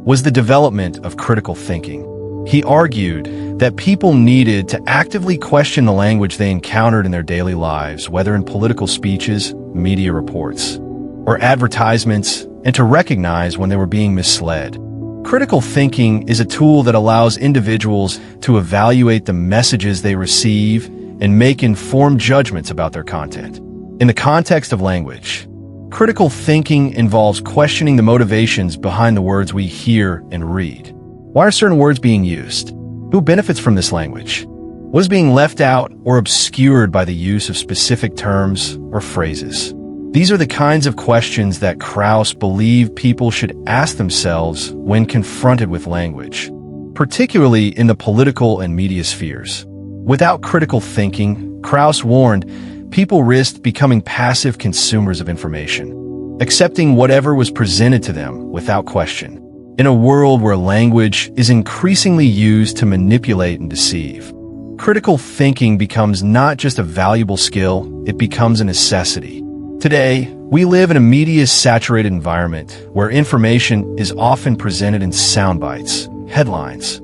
was the development of critical thinking. He argued that people needed to actively question the language they encountered in their daily lives, whether in political speeches, media reports, or advertisements, and to recognize when they were being misled. Critical thinking is a tool that allows individuals to evaluate the messages they receive and make informed judgments about their content. In the context of language, critical thinking involves questioning the motivations behind the words we hear and read. Why are certain words being used? Who benefits from this language? What is being left out or obscured by the use of specific terms or phrases? These are the kinds of questions that Kraus believed people should ask themselves when confronted with language, particularly in the political and media spheres. Without critical thinking, Kraus warned, people risked becoming passive consumers of information, accepting whatever was presented to them without question. In a world where language is increasingly used to manipulate and deceive, critical thinking becomes not just a valuable skill, it becomes a necessity. Today, we live in a media-saturated environment where information is often presented in soundbites, headlines,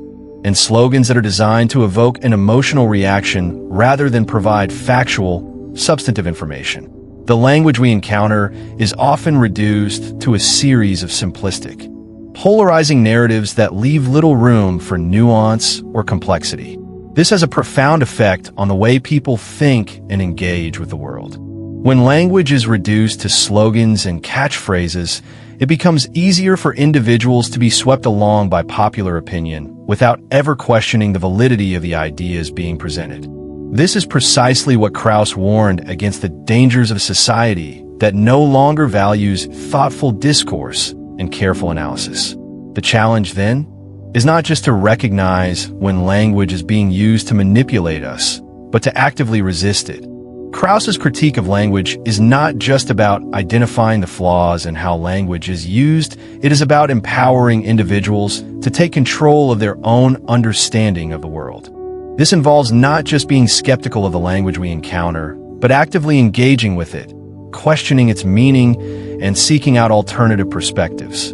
and slogans that are designed to evoke an emotional reaction rather than provide factual, substantive information. The language we encounter is often reduced to a series of simplistic, polarizing narratives that leave little room for nuance or complexity. This has a profound effect on the way people think and engage with the world. When language is reduced to slogans and catchphrases, it becomes easier for individuals to be swept along by popular opinion without ever questioning the validity of the ideas being presented. This is precisely what Kraus warned against: the dangers of a society that no longer values thoughtful discourse and careful analysis. The challenge, then, is not just to recognize when language is being used to manipulate us, but to actively resist it. Kraus's critique of language is not just about identifying the flaws in how language is used, it is about empowering individuals to take control of their own understanding of the world. This involves not just being skeptical of the language we encounter, but actively engaging with it, questioning its meaning, and seeking out alternative perspectives.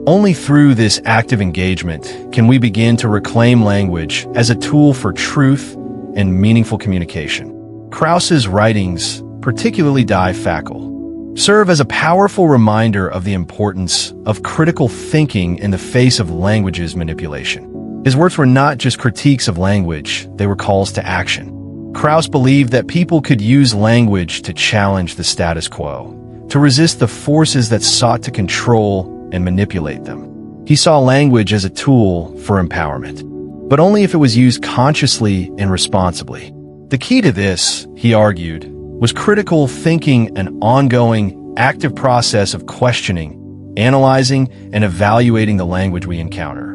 Only through this active engagement can we begin to reclaim language as a tool for truth and meaningful communication. Kraus's writings, particularly Die Fackel, serve as a powerful reminder of the importance of critical thinking in the face of language's manipulation. His works were not just critiques of language, they were calls to action. Kraus believed that people could use language to challenge the status quo, to resist the forces that sought to control and manipulate them. He saw language as a tool for empowerment, but only if it was used consciously and responsibly. The key to this, he argued, was critical thinking, an ongoing, active process of questioning, analyzing, and evaluating the language we encounter.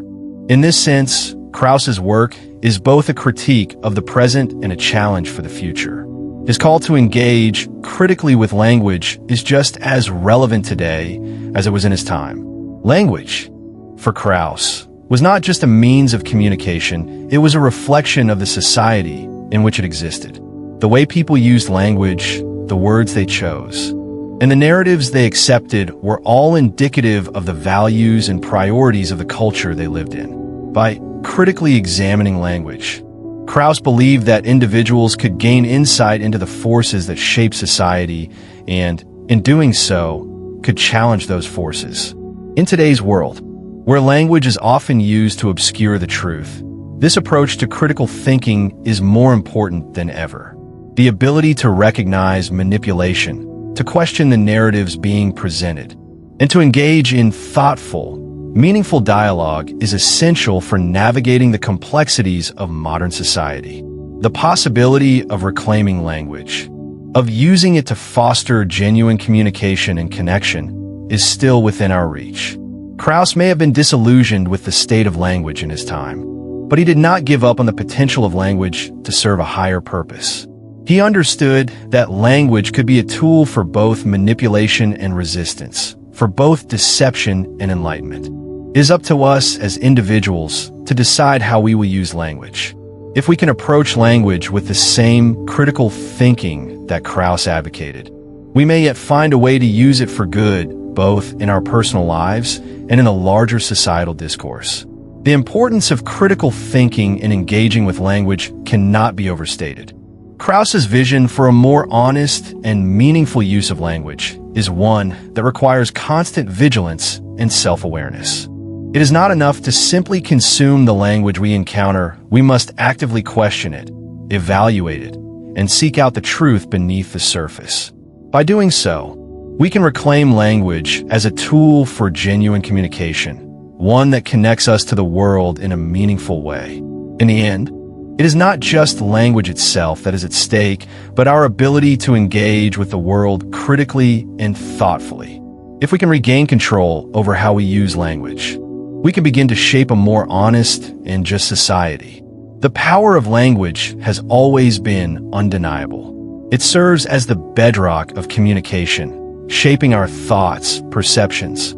In this sense, Kraus's work is both a critique of the present and a challenge for the future. His call to engage critically with language is just as relevant today as it was in his time. Language, for Kraus, was not just a means of communication, it was a reflection of the society in which it existed. The way people used language, the words they chose, and the narratives they accepted were all indicative of the values and priorities of the culture they lived in. By critically examining language, Kraus believed that individuals could gain insight into the forces that shape society and, in doing so, could challenge those forces. In today's world, where language is often used to obscure the truth, this approach to critical thinking is more important than ever. The ability to recognize manipulation, to question the narratives being presented, and to engage in thoughtful, meaningful dialogue is essential for navigating the complexities of modern society. The possibility of reclaiming language, of using it to foster genuine communication and connection, is still within our reach. Kraus may have been disillusioned with the state of language in his time, but he did not give up on the potential of language to serve a higher purpose. He understood that language could be a tool for both manipulation and resistance, for both deception and enlightenment. It is up to us as individuals to decide how we will use language. If we can approach language with the same critical thinking that Kraus advocated, we may yet find a way to use it for good, both in our personal lives and in the larger societal discourse. The importance of critical thinking and engaging with language cannot be overstated. Kraus's vision for a more honest and meaningful use of language is one that requires constant vigilance and self-awareness. It is not enough to simply consume the language we encounter. We must actively question it, evaluate it, and seek out the truth beneath the surface. By doing so, we can reclaim language as a tool for genuine communication, one that connects us to the world in a meaningful way. In the end, it is not just language itself that is at stake, but our ability to engage with the world critically and thoughtfully. If we can regain control over how we use language, we can begin to shape a more honest and just society. The power of language has always been undeniable. It serves as the bedrock of communication, shaping our thoughts, perceptions,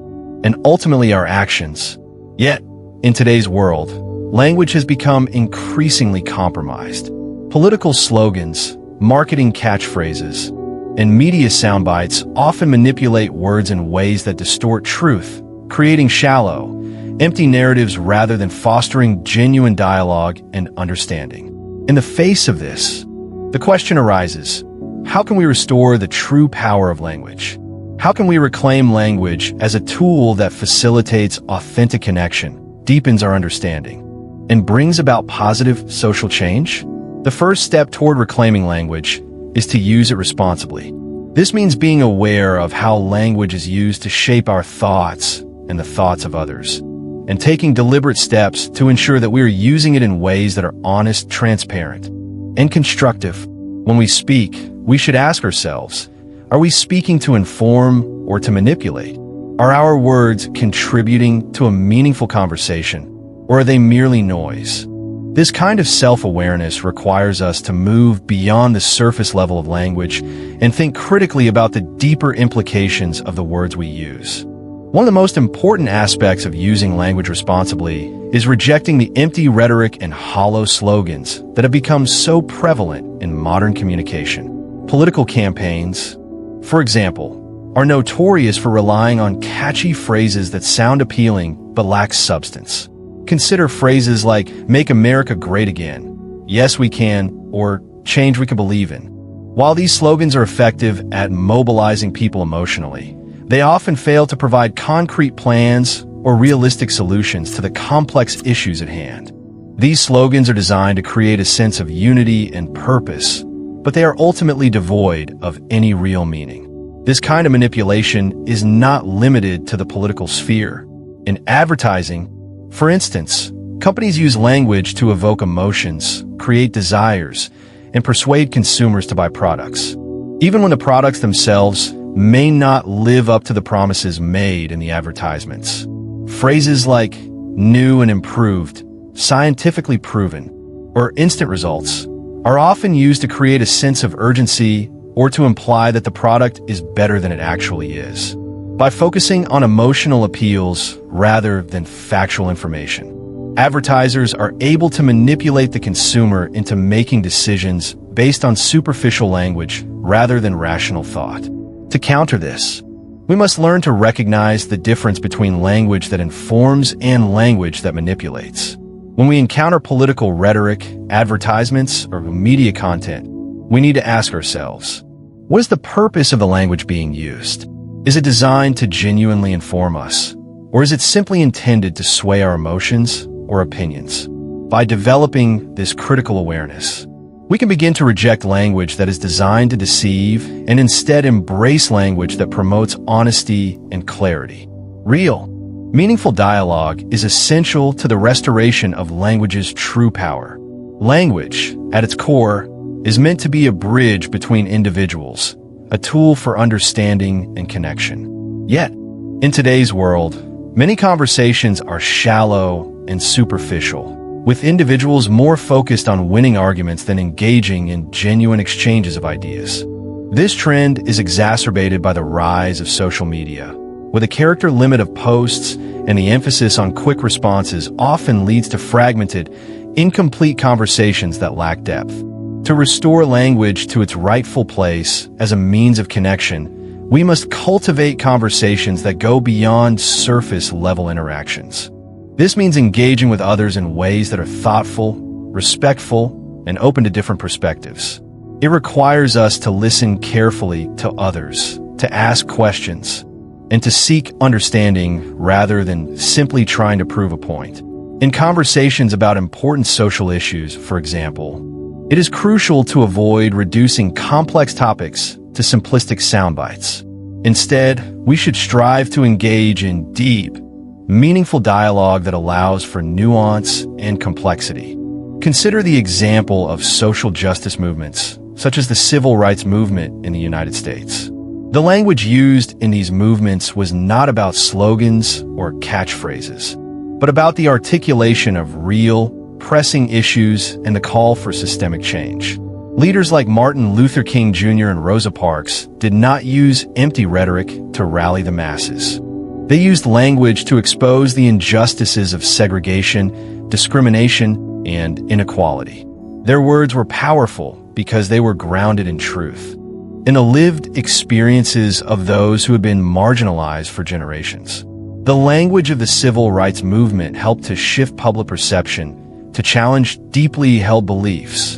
and ultimately our actions. Yet, in today's world, language has become increasingly compromised. Political slogans, marketing catchphrases, and media soundbites often manipulate words in ways that distort truth, creating shallow, empty narratives rather than fostering genuine dialogue and understanding. In the face of this, the question arises, how can we restore the true power of language? How can we reclaim language as a tool that facilitates authentic connection, deepens our understanding, and brings about positive social change? The first step toward reclaiming language is to use it responsibly. This means being aware of how language is used to shape our thoughts and the thoughts of others, and taking deliberate steps to ensure that we are using it in ways that are honest, transparent, and constructive. When we speak, we should ask ourselves, are we speaking to inform or to manipulate? Are our words contributing to a meaningful conversation, or are they merely noise? This kind of self-awareness requires us to move beyond the surface level of language and think critically about the deeper implications of the words we use. One of the most important aspects of using language responsibly is rejecting the empty rhetoric and hollow slogans that have become so prevalent in modern communication. Political campaigns, for example, are notorious for relying on catchy phrases that sound appealing but lack substance. Consider phrases like, "Make America Great Again," "Yes, we can," or "Change we can believe in." While these slogans are effective at mobilizing people emotionally, they often fail to provide concrete plans or realistic solutions to the complex issues at hand. These slogans are designed to create a sense of unity and purpose, but they are ultimately devoid of any real meaning. This kind of manipulation is not limited to the political sphere. In advertising, for instance, companies use language to evoke emotions, create desires, and persuade consumers to buy products, even when the products themselves may not live up to the promises made in the advertisements. Phrases like new and improved, scientifically proven, or instant results are often used to create a sense of urgency or to imply that the product is better than it actually is. By focusing on emotional appeals rather than factual information, advertisers are able to manipulate the consumer into making decisions based on superficial language rather than rational thought. To counter this, we must learn to recognize the difference between language that informs and language that manipulates. When we encounter political rhetoric, advertisements, or media content, we need to ask ourselves, what is the purpose of the language being used? Is it designed to genuinely inform us, or is it simply intended to sway our emotions or opinions? By developing this critical awareness, we can begin to reject language that is designed to deceive and instead embrace language that promotes honesty and clarity. Real, meaningful dialogue is essential to the restoration of language's true power. Language, at its core, is meant to be a bridge between individuals, a tool for understanding and connection. Yet, in today's world, many conversations are shallow and superficial, with individuals more focused on winning arguments than engaging in genuine exchanges of ideas. This trend is exacerbated by the rise of social media, where the character limit of posts and the emphasis on quick responses often leads to fragmented, incomplete conversations that lack depth. To restore language to its rightful place as a means of connection, we must cultivate conversations that go beyond surface-level interactions. This means engaging with others in ways that are thoughtful, respectful, and open to different perspectives. It requires us to listen carefully to others, to ask questions, and to seek understanding rather than simply trying to prove a point. In conversations about important social issues, for example, it is crucial to avoid reducing complex topics to simplistic soundbites. Instead, we should strive to engage in deep, meaningful dialogue that allows for nuance and complexity. Consider the example of social justice movements, such as the civil rights movement in the United States. The language used in these movements was not about slogans or catchphrases, but about the articulation of real, pressing issues and the call for systemic change. Leaders like Martin Luther King Jr. and Rosa Parks did not use empty rhetoric to rally the masses. They used language to expose the injustices of segregation, discrimination, and inequality. Their words were powerful because they were grounded in truth, in the lived experiences of those who had been marginalized for generations. The language of the civil rights movement helped to shift public perception, to challenge deeply held beliefs,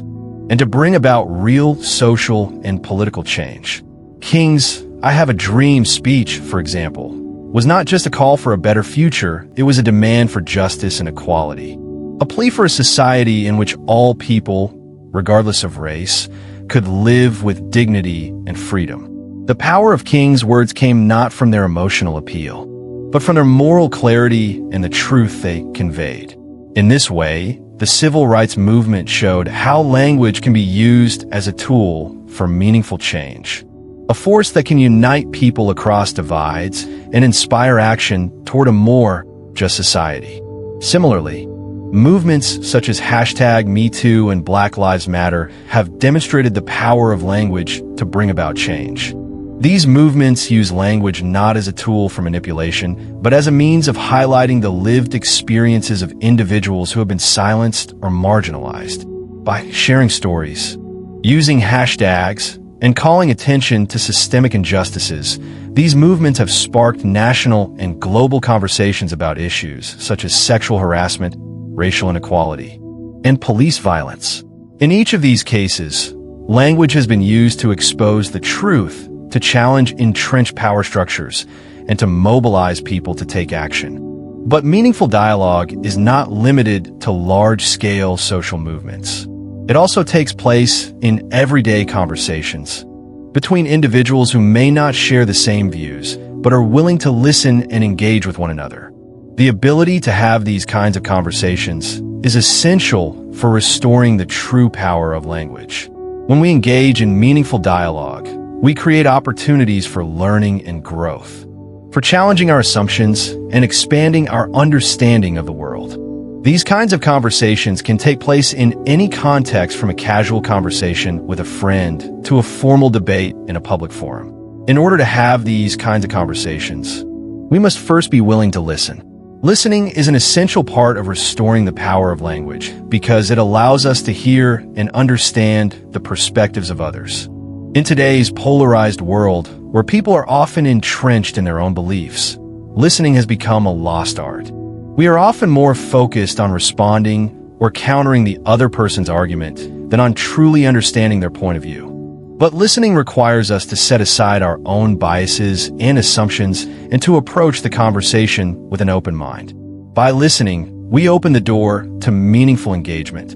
and to bring about real social and political change. King's "I Have a Dream" speech, for example, was not just a call for a better future, it was a demand for justice and equality, a plea for a society in which all people, regardless of race, could live with dignity and freedom. The power of King's words came not from their emotional appeal, but from their moral clarity and the truth they conveyed. In this way, the civil rights movement showed how language can be used as a tool for meaningful change, a force that can unite people across divides and inspire action toward a more just society. Similarly, movements such as #MeToo and Black Lives Matter have demonstrated the power of language to bring about change. These movements use language not as a tool for manipulation, but as a means of highlighting the lived experiences of individuals who have been silenced or marginalized. By sharing stories, using hashtags, and calling attention to systemic injustices, these movements have sparked national and global conversations about issues such as sexual harassment, racial inequality, and police violence. In each of these cases, language has been used to expose the truth, to challenge entrenched power structures, and to mobilize people to take action. But meaningful dialogue is not limited to large-scale social movements. It also takes place in everyday conversations between individuals who may not share the same views, but are willing to listen and engage with one another. The ability to have these kinds of conversations is essential for restoring the true power of language. When we engage in meaningful dialogue, we create opportunities for learning and growth, for challenging our assumptions and expanding our understanding of the world. These kinds of conversations can take place in any context, from a casual conversation with a friend to a formal debate in a public forum. In order to have these kinds of conversations, we must first be willing to listen. Listening is an essential part of restoring the power of language because it allows us to hear and understand the perspectives of others. In today's polarized world, where people are often entrenched in their own beliefs, listening has become a lost art. We are often more focused on responding or countering the other person's argument than on truly understanding their point of view. But listening requires us to set aside our own biases and assumptions and to approach the conversation with an open mind. By listening, we open the door to meaningful engagement,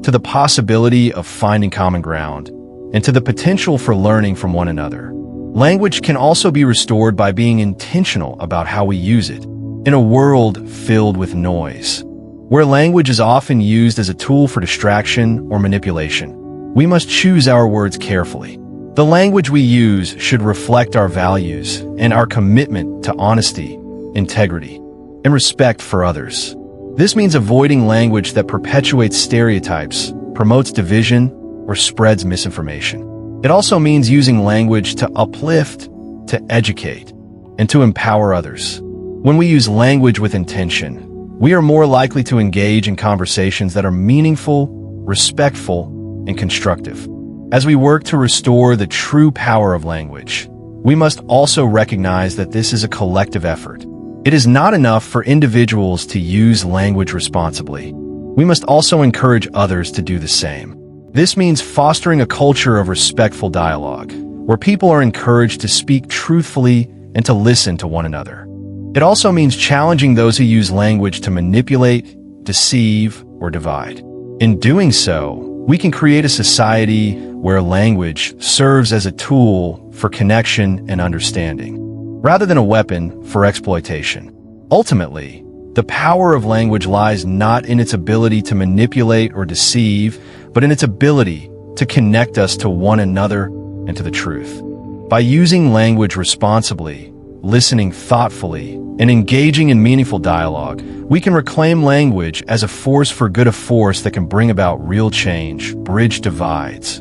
to the possibility of finding common ground, and to the potential for learning from one another. Language can also be restored by being intentional about how we use it. In a world filled with noise, where language is often used as a tool for distraction or manipulation, we must choose our words carefully. The language we use should reflect our values and our commitment to honesty, integrity, and respect for others. This means avoiding language that perpetuates stereotypes, promotes division, or spreads misinformation. It also means using language to uplift, to educate, and to empower others. When we use language with intention, we are more likely to engage in conversations that are meaningful, respectful, and constructive. As we work to restore the true power of language, we must also recognize that this is a collective effort. It is not enough for individuals to use language responsibly. We must also encourage others to do the same. This means fostering a culture of respectful dialogue, where people are encouraged to speak truthfully and to listen to one another. It also means challenging those who use language to manipulate, deceive, or divide. In doing so, we can create a society where language serves as a tool for connection and understanding, rather than a weapon for exploitation. Ultimately, the power of language lies not in its ability to manipulate or deceive, but in its ability to connect us to one another and to the truth. By using language responsibly, listening thoughtfully, and engaging in meaningful dialogue, we can reclaim language as a force for good, a force that can bring about real change, bridge divides,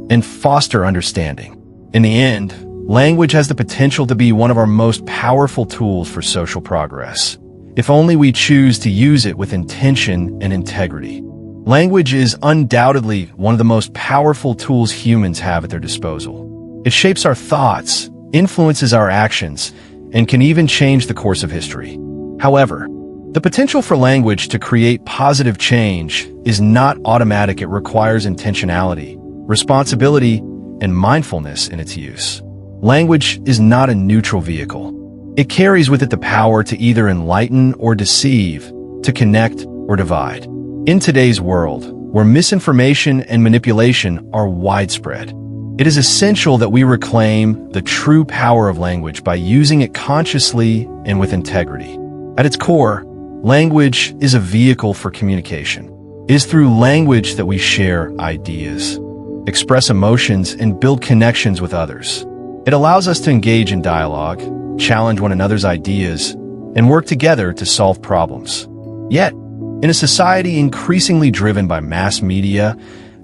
and foster understanding. In the end, language has the potential to be one of our most powerful tools for social progress, if only we choose to use it with intention and integrity. Language is undoubtedly one of the most powerful tools humans have at their disposal. It shapes our thoughts, influences our actions, and can even change the course of history. However, the potential for language to create positive change is not automatic. It requires intentionality, responsibility, and mindfulness in its use. Language is not a neutral vehicle. It carries with it the power to either enlighten or deceive, to connect or divide. In today's world, where misinformation and manipulation are widespread, it is essential that we reclaim the true power of language by using it consciously and with integrity. At its core, language is a vehicle for communication. It is through language that we share ideas, express emotions, and build connections with others. It allows us to engage in dialogue, challenge one another's ideas, and work together to solve problems. Yet, in a society increasingly driven by mass media,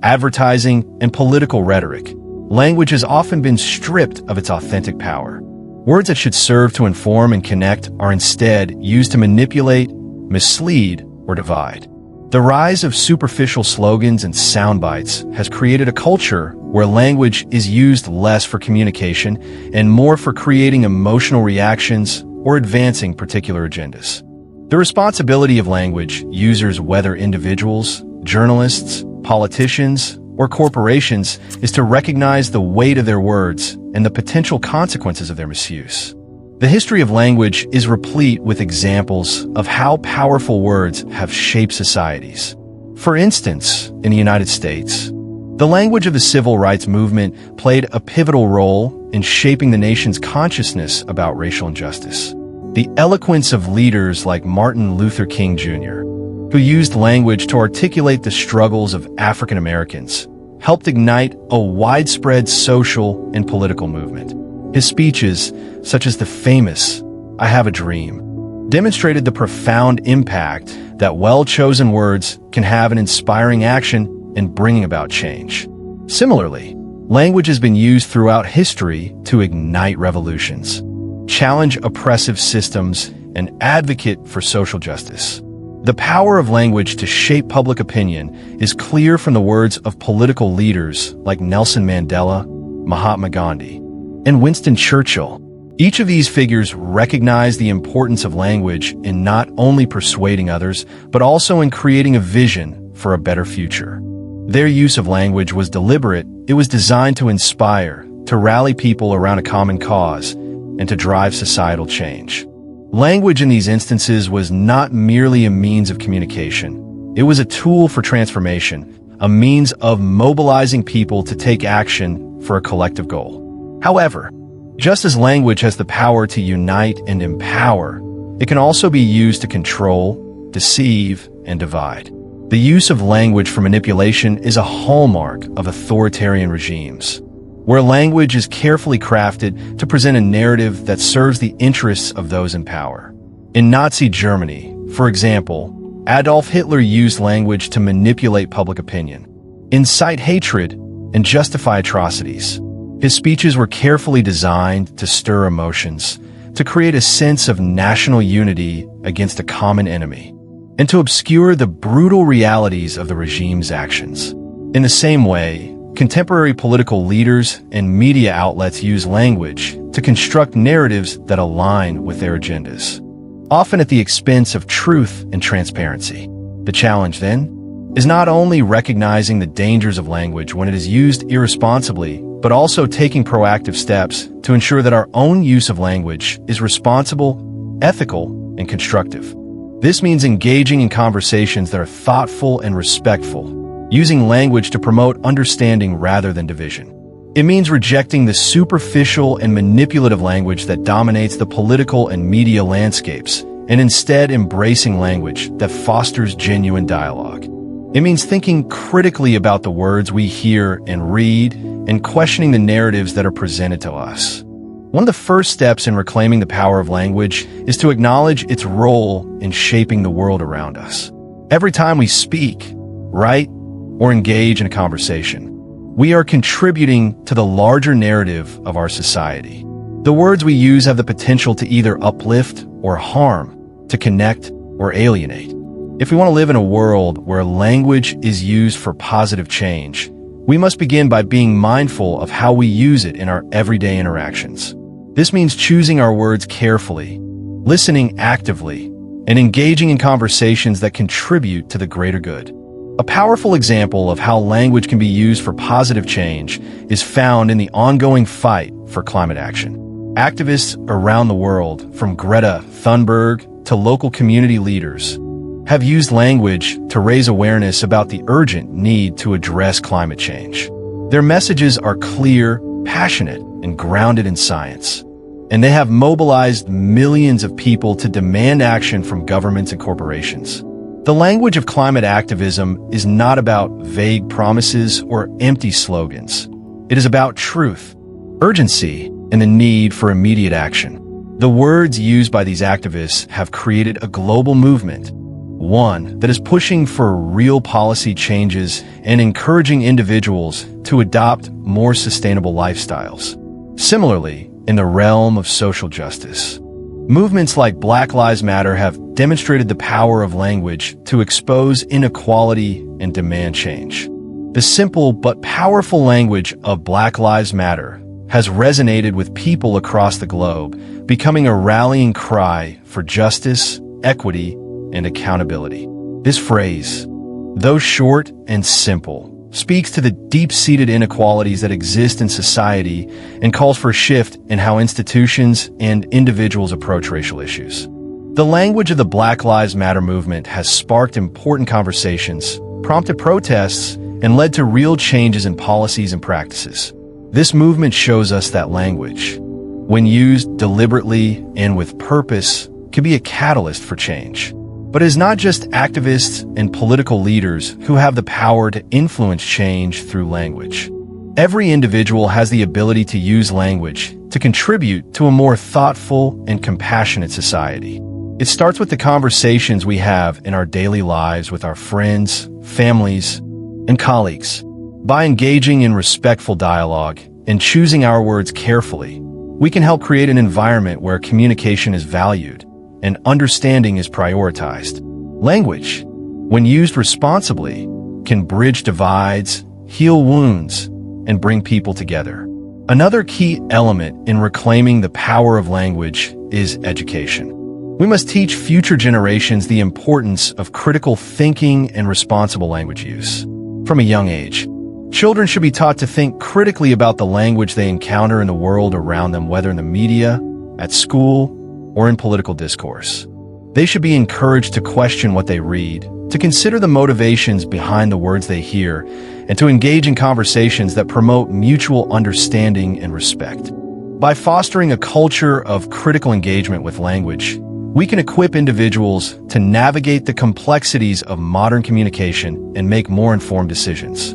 advertising, and political rhetoric, language has often been stripped of its authentic power. Words that should serve to inform and connect are instead used to manipulate, mislead, or divide. The rise of superficial slogans and soundbites has created a culture where language is used less for communication and more for creating emotional reactions or advancing particular agendas. The responsibility of language users, whether individuals, journalists, politicians, or corporations, is to recognize the weight of their words and the potential consequences of their misuse. The history of language is replete with examples of how powerful words have shaped societies. For instance, in the United States, the language of the civil rights movement played a pivotal role in shaping the nation's consciousness about racial injustice. The eloquence of leaders like Martin Luther King Jr., who used language to articulate the struggles of African Americans, helped ignite a widespread social and political movement. His speeches, such as the famous "I Have a Dream," demonstrated the profound impact that well-chosen words can have in inspiring action and bringing about change. Similarly, language has been used throughout history to ignite revolutions, challenge oppressive systems, and advocate for social justice. The power of language to shape public opinion is clear from the words of political leaders like Nelson Mandela, Mahatma Gandhi, and Winston Churchill. Each of these figures recognized the importance of language in not only persuading others, but also in creating a vision for a better future. Their use of language was deliberate. It was designed to inspire, to rally people around a common cause, and to drive societal change. Language in these instances was not merely a means of communication. It was a tool for transformation, a means of mobilizing people to take action for a collective goal. However, just as language has the power to unite and empower, it can also be used to control, deceive, and divide. The use of language for manipulation is a hallmark of authoritarian regimes, where language is carefully crafted to present a narrative that serves the interests of those in power. In Nazi Germany, for example, Adolf Hitler used language to manipulate public opinion, incite hatred, and justify atrocities. His speeches were carefully designed to stir emotions, to create a sense of national unity against a common enemy, and to obscure the brutal realities of the regime's actions. In the same way, contemporary political leaders and media outlets use language to construct narratives that align with their agendas, often at the expense of truth and transparency. The challenge, then, is not only recognizing the dangers of language when it is used irresponsibly, but also taking proactive steps to ensure that our own use of language is responsible, ethical, and constructive. This means engaging in conversations that are thoughtful and respectful, using language to promote understanding rather than division. It means rejecting the superficial and manipulative language that dominates the political and media landscapes, and instead embracing language that fosters genuine dialogue. It means thinking critically about the words we hear and read, and questioning the narratives that are presented to us. One of the first steps in reclaiming the power of language is to acknowledge its role in shaping the world around us. Every time we speak, write, or engage in a conversation, we are contributing to the larger narrative of our society. The words we use have the potential to either uplift or harm, to connect or alienate. If we want to live in a world where language is used for positive change, we must begin by being mindful of how we use it in our everyday interactions. This means choosing our words carefully, listening actively, and engaging in conversations that contribute to the greater good. A powerful example of how language can be used for positive change is found in the ongoing fight for climate action. Activists around the world, from Greta Thunberg to local community leaders, have used language to raise awareness about the urgent need to address climate change. Their messages are clear, passionate, and grounded in science, and they have mobilized millions of people to demand action from governments and corporations. The language of climate activism is not about vague promises or empty slogans. It is about truth, urgency, and the need for immediate action. The words used by these activists have created a global movement, one that is pushing for real policy changes and encouraging individuals to adopt more sustainable lifestyles. Similarly, in the realm of social justice, movements like Black Lives Matter have demonstrated the power of language to expose inequality and demand change. The simple but powerful language of Black Lives Matter has resonated with people across the globe, becoming a rallying cry for justice, equity, and accountability. This phrase, though short and simple, speaks to the deep-seated inequalities that exist in society and calls for a shift in how institutions and individuals approach racial issues. The language of the Black Lives Matter movement has sparked important conversations, prompted protests, and led to real changes in policies and practices. This movement shows us that language, when used deliberately and with purpose, can be a catalyst for change. But it is not just activists and political leaders who have the power to influence change through language. Every individual has the ability to use language to contribute to a more thoughtful and compassionate society. It starts with the conversations we have in our daily lives with our friends, families, and colleagues. By engaging in respectful dialogue and choosing our words carefully, we can help create an environment where communication is valued and understanding is prioritized. Language, when used responsibly, can bridge divides, heal wounds, and bring people together. Another key element in reclaiming the power of language is education. We must teach future generations the importance of critical thinking and responsible language use. From a young age, children should be taught to think critically about the language they encounter in the world around them, whether in the media, at school, or in political discourse. They should be encouraged to question what they read, to consider the motivations behind the words they hear, and to engage in conversations that promote mutual understanding and respect. By fostering a culture of critical engagement with language, we can equip individuals to navigate the complexities of modern communication and make more informed decisions.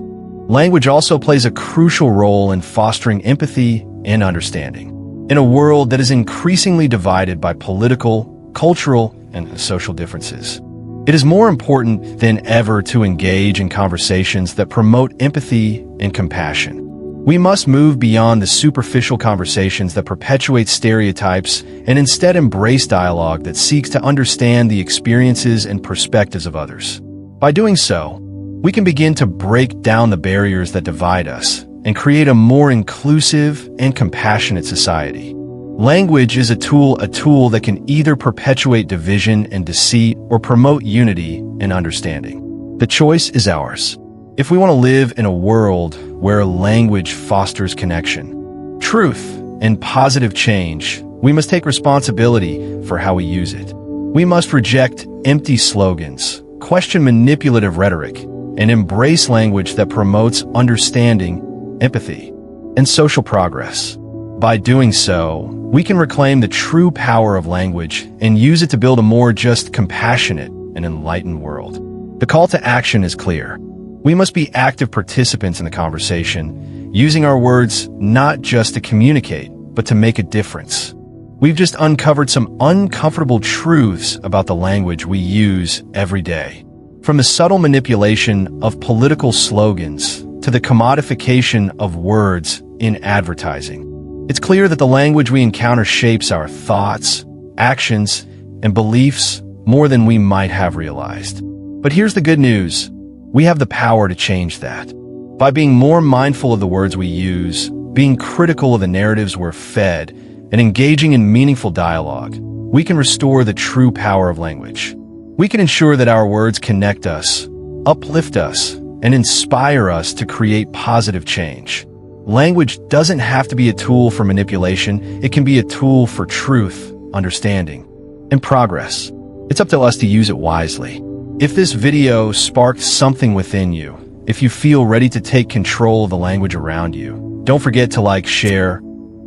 Language also plays a crucial role in fostering empathy and understanding. In a world that is increasingly divided by political, cultural, and social differences, it is more important than ever to engage in conversations that promote empathy and compassion. We must move beyond the superficial conversations that perpetuate stereotypes and instead embrace dialogue that seeks to understand the experiences and perspectives of others. By doing so, we can begin to break down the barriers that divide us and create a more inclusive and compassionate society. Language is a tool that can either perpetuate division and deceit or promote unity and understanding. The choice is ours. If we want to live in a world where language fosters connection, truth, and positive change, we must take responsibility for how we use it. We must reject empty slogans, question manipulative rhetoric, and embrace language that promotes understanding, empathy, and social progress. By doing so, we can reclaim the true power of language and use it to build a more just, compassionate, and enlightened world. The call to action is clear. We must be active participants in the conversation, using our words not just to communicate, but to make a difference. We've just uncovered some uncomfortable truths about the language we use every day. From the subtle manipulation of political slogans to the commodification of words in advertising, it's clear that the language we encounter shapes our thoughts, actions, and beliefs more than we might have realized. But here's the good news. We have the power to change that. By being more mindful of the words we use, being critical of the narratives we're fed, and engaging in meaningful dialogue, we can restore the true power of language. We can ensure that our words connect us, uplift us, and inspire us to create positive change. Language doesn't have to be a tool for manipulation. It can be a tool for truth, understanding, and progress. It's up to us to use it wisely. If this video sparked something within you, if you feel ready to take control of the language around you, don't forget to like, share,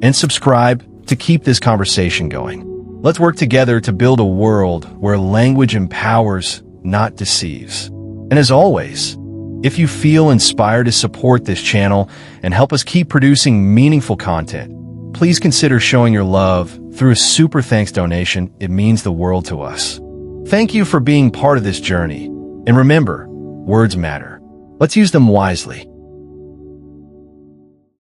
and subscribe to keep this conversation going. Let's work together to build a world where language empowers, not deceives. And as always, if you feel inspired to support this channel and help us keep producing meaningful content, please consider showing your love through a super thanks donation. It means the world to us. Thank you for being part of this journey. And remember, words matter. Let's use them wisely.